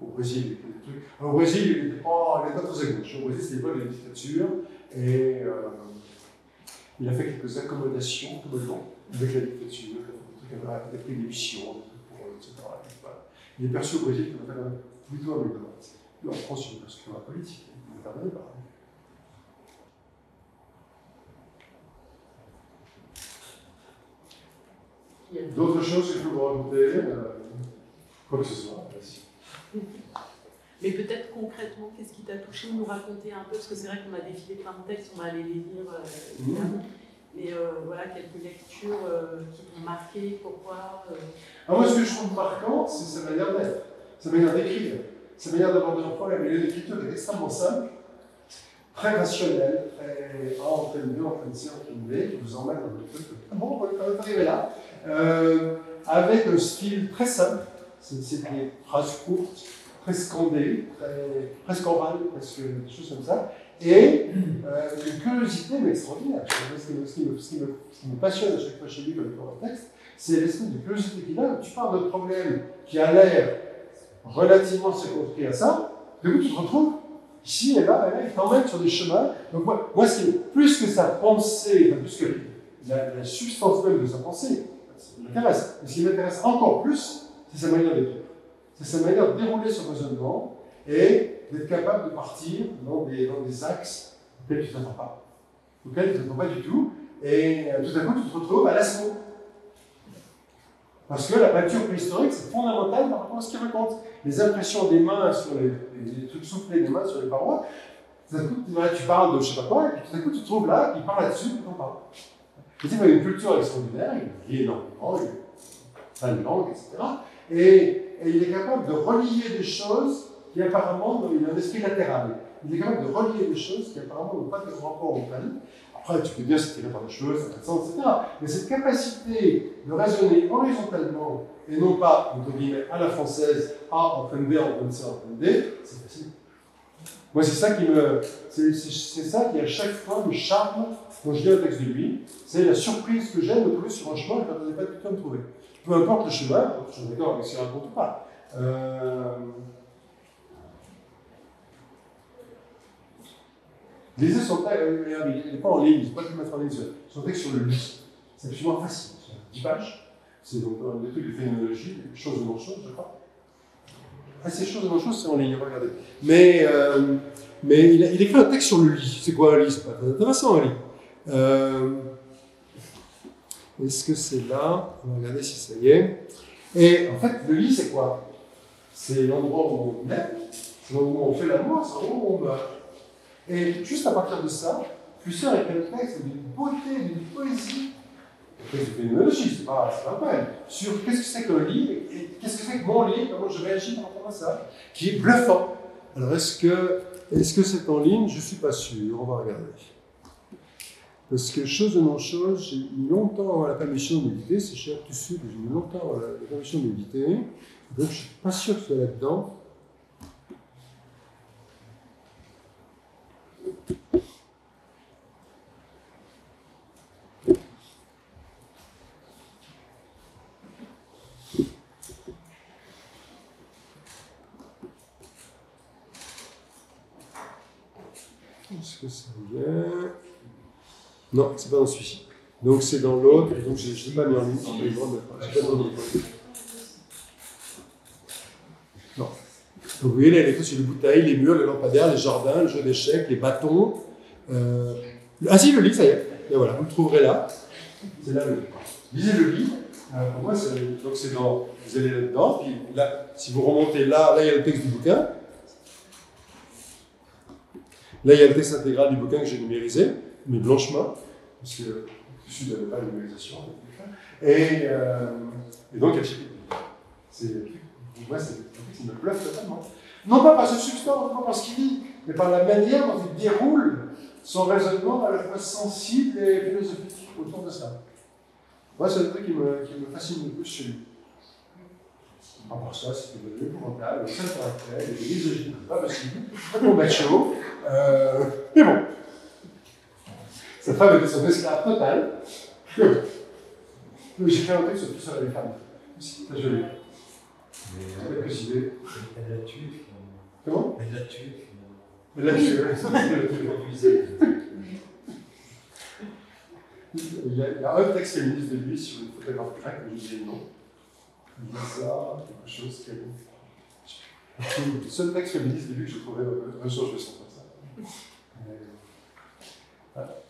au Brésil, il y a des trucs. Alors, au Brésil, il n'était pas très à gauche. Au Brésil, c'était l'époque de la dictature, et il a fait quelques accommodations tout le long avec la dictature. Il a pris des missions, etc. Il est perçu au Brésil comme plutôt un diplomate. Et en France, il est perçu comme un politique. Il ne permet pas. D'autres choses que je peux vous raconter, quoi que ce soit. Mais peut-être concrètement, qu'est-ce qui t'a touché, nous raconter un peu, parce que c'est vrai qu'on a défilé plein de textes, on va aller les lire évidemment. Mais voilà, quelques lectures qui t'ont marqué, pourquoi Moi, ce que je trouve marquant, c'est sa manière d'être, sa manière d'écrire, sa manière d'aborder un problème. Et l'écriture est extrêmement simple, très rationnelle, très entraîne B, entraîne C, entraîne B, qui vous emmène dans le truc. Bon, on va quand même arriver là. Avec un style très simple, c'est des phrases courtes, très scandées, presque orales, presque des choses comme ça, et une curiosité mais extraordinaire. Ce qui me passionne à chaque fois chez lui quand il prend un texte, c'est l'esprit de curiosité qu'il a. Tu parles d'un problème qui a l'air relativement circonscrit à ça, du coup, tu te retrouves ici et là, il t'emmène sur des chemins. Donc moi plus que sa pensée, enfin, plus que la substance même de sa pensée, ça m'intéresse. Mais ce qui m'intéresse encore plus, c'est sa manière d'écrire. C'est sa manière de dérouler son raisonnement et d'être capable de partir dans des axes auxquels tu ne t'attends pas. Auxquels tu ne t'attends pas du tout. Et tout à coup, tu te retrouves à l'assaut. Parce que la peinture préhistorique, c'est fondamental par rapport à ce qu'il raconte. Les impressions des mains sur les trucs soufflés des mains sur les parois, tout à coup, tu parles de je ne sais pas quoi, et puis tout à coup, tu te trouves là, il parle là-dessus, et t'en parles. Et il a une culture extraordinaire, il lit énormément, il a plein de langues, etc. Et il est capable de relier des choses qui apparemment, il a un esprit latéral. Il est capable de relier des choses qui apparemment n'ont pas de rapport au plan. Après, tu peux dire c'est tiré par les cheveux, ça fait sens, etc. Mais cette capacité de raisonner horizontalement et non pas, entre guillemets, à la française, A en train de B, en train de C, en train de D, c'est facile. Moi, c'est ça qui à chaque fois me charme quand je lis un texte de lui. C'est la surprise que j'ai de me trouver sur un chemin que je n'attendais pas du tout à me trouver. Peu importe le chemin, je suis d'accord avec ce qu'il raconte ou pas. Lisez son texte, il n'est pas en ligne, il ne faut pas le mettre en ligne, son texte sur le lit. C'est absolument facile, c'est 10 pages. C'est donc des trucs de phénoménologie, choses de non-choses, je crois. Ah, ces choses de non-choses, c'est en ligne, regardez. Mais il écrit un texte sur le lit. C'est quoi un lit? C'est pas très intéressant, un lit. Est-ce que c'est là? On va regarder si ça y est. Et en fait, le lit, c'est quoi? C'est l'endroit où on aime, c'est l'endroit où on fait l'amour, c'est l'endroit où on meurt. Et juste à partir de ça, Flusser écrit un texte d'une beauté, d'une poésie, un texte de phénoménologie, c'est pas un poème, sur qu'est-ce que c'est qu'un lit, et qu'est-ce que c'est que mon lit, comment je réagis par rapport à ça, qui est bluffant. Alors est-ce que c'est en ligne? Je ne suis pas sûr, on va regarder. Parce que chose de non-chose, j'ai mis longtemps à la permission de méditer, c'est cher tout de suite, j'ai mis longtemps à la permission de méditer, donc je ne suis pas sûr que ce soit là-dedans. Est-ce que ça vient? Non, c'est pas dans celui-ci. Donc c'est dans l'autre, et donc je ne l'ai pas mis en ligne. Non. Donc vous voyez, là, il est écrit sur les bouteilles, les murs, les lampadaires, les jardins, le jeu d'échecs, les bâtons. Ah si, le lit, ça y est. Et voilà, vous le trouverez là. C'est là le lit. Lisez le lit. Pour moi, donc c'est dans. Vous allez là-dedans, puis là, si vous remontez là, il y a le texte du bouquin. Là, il y a le texte intégral du bouquin que j'ai numérisé, mais blanchement, parce que je suis n'avais pas la numérisation. Et donc, il y a le chapitre. Pour moi, c'est un texte qui me bluffe totalement. Non pas par ce substance, non pas par ce qu'il dit, mais par la manière dont il déroule son raisonnement à la fois sensible et philosophique autour de ça. Moi, c'est un truc qui me fascine le plus chez lui. À part ça, c'est épouvantable, c'est un caractère, il est misogyne, pas possible, pas pour macho. Mais bon, sa femme était son esclave total. J'ai fait un texte sur tout ça avec les femmes. C'est joli. Quelques idées. Elle l'a tué. Comment? Elle l'a tué. Elle l'a tué. Il y a un texte féministe de lui sur une photographe grecque, mais je dis le nom. Il dit ça, quelque chose qu'elle. Le seul texte féministe de lui que je trouvais un jour, je vais sortir ça. Voilà.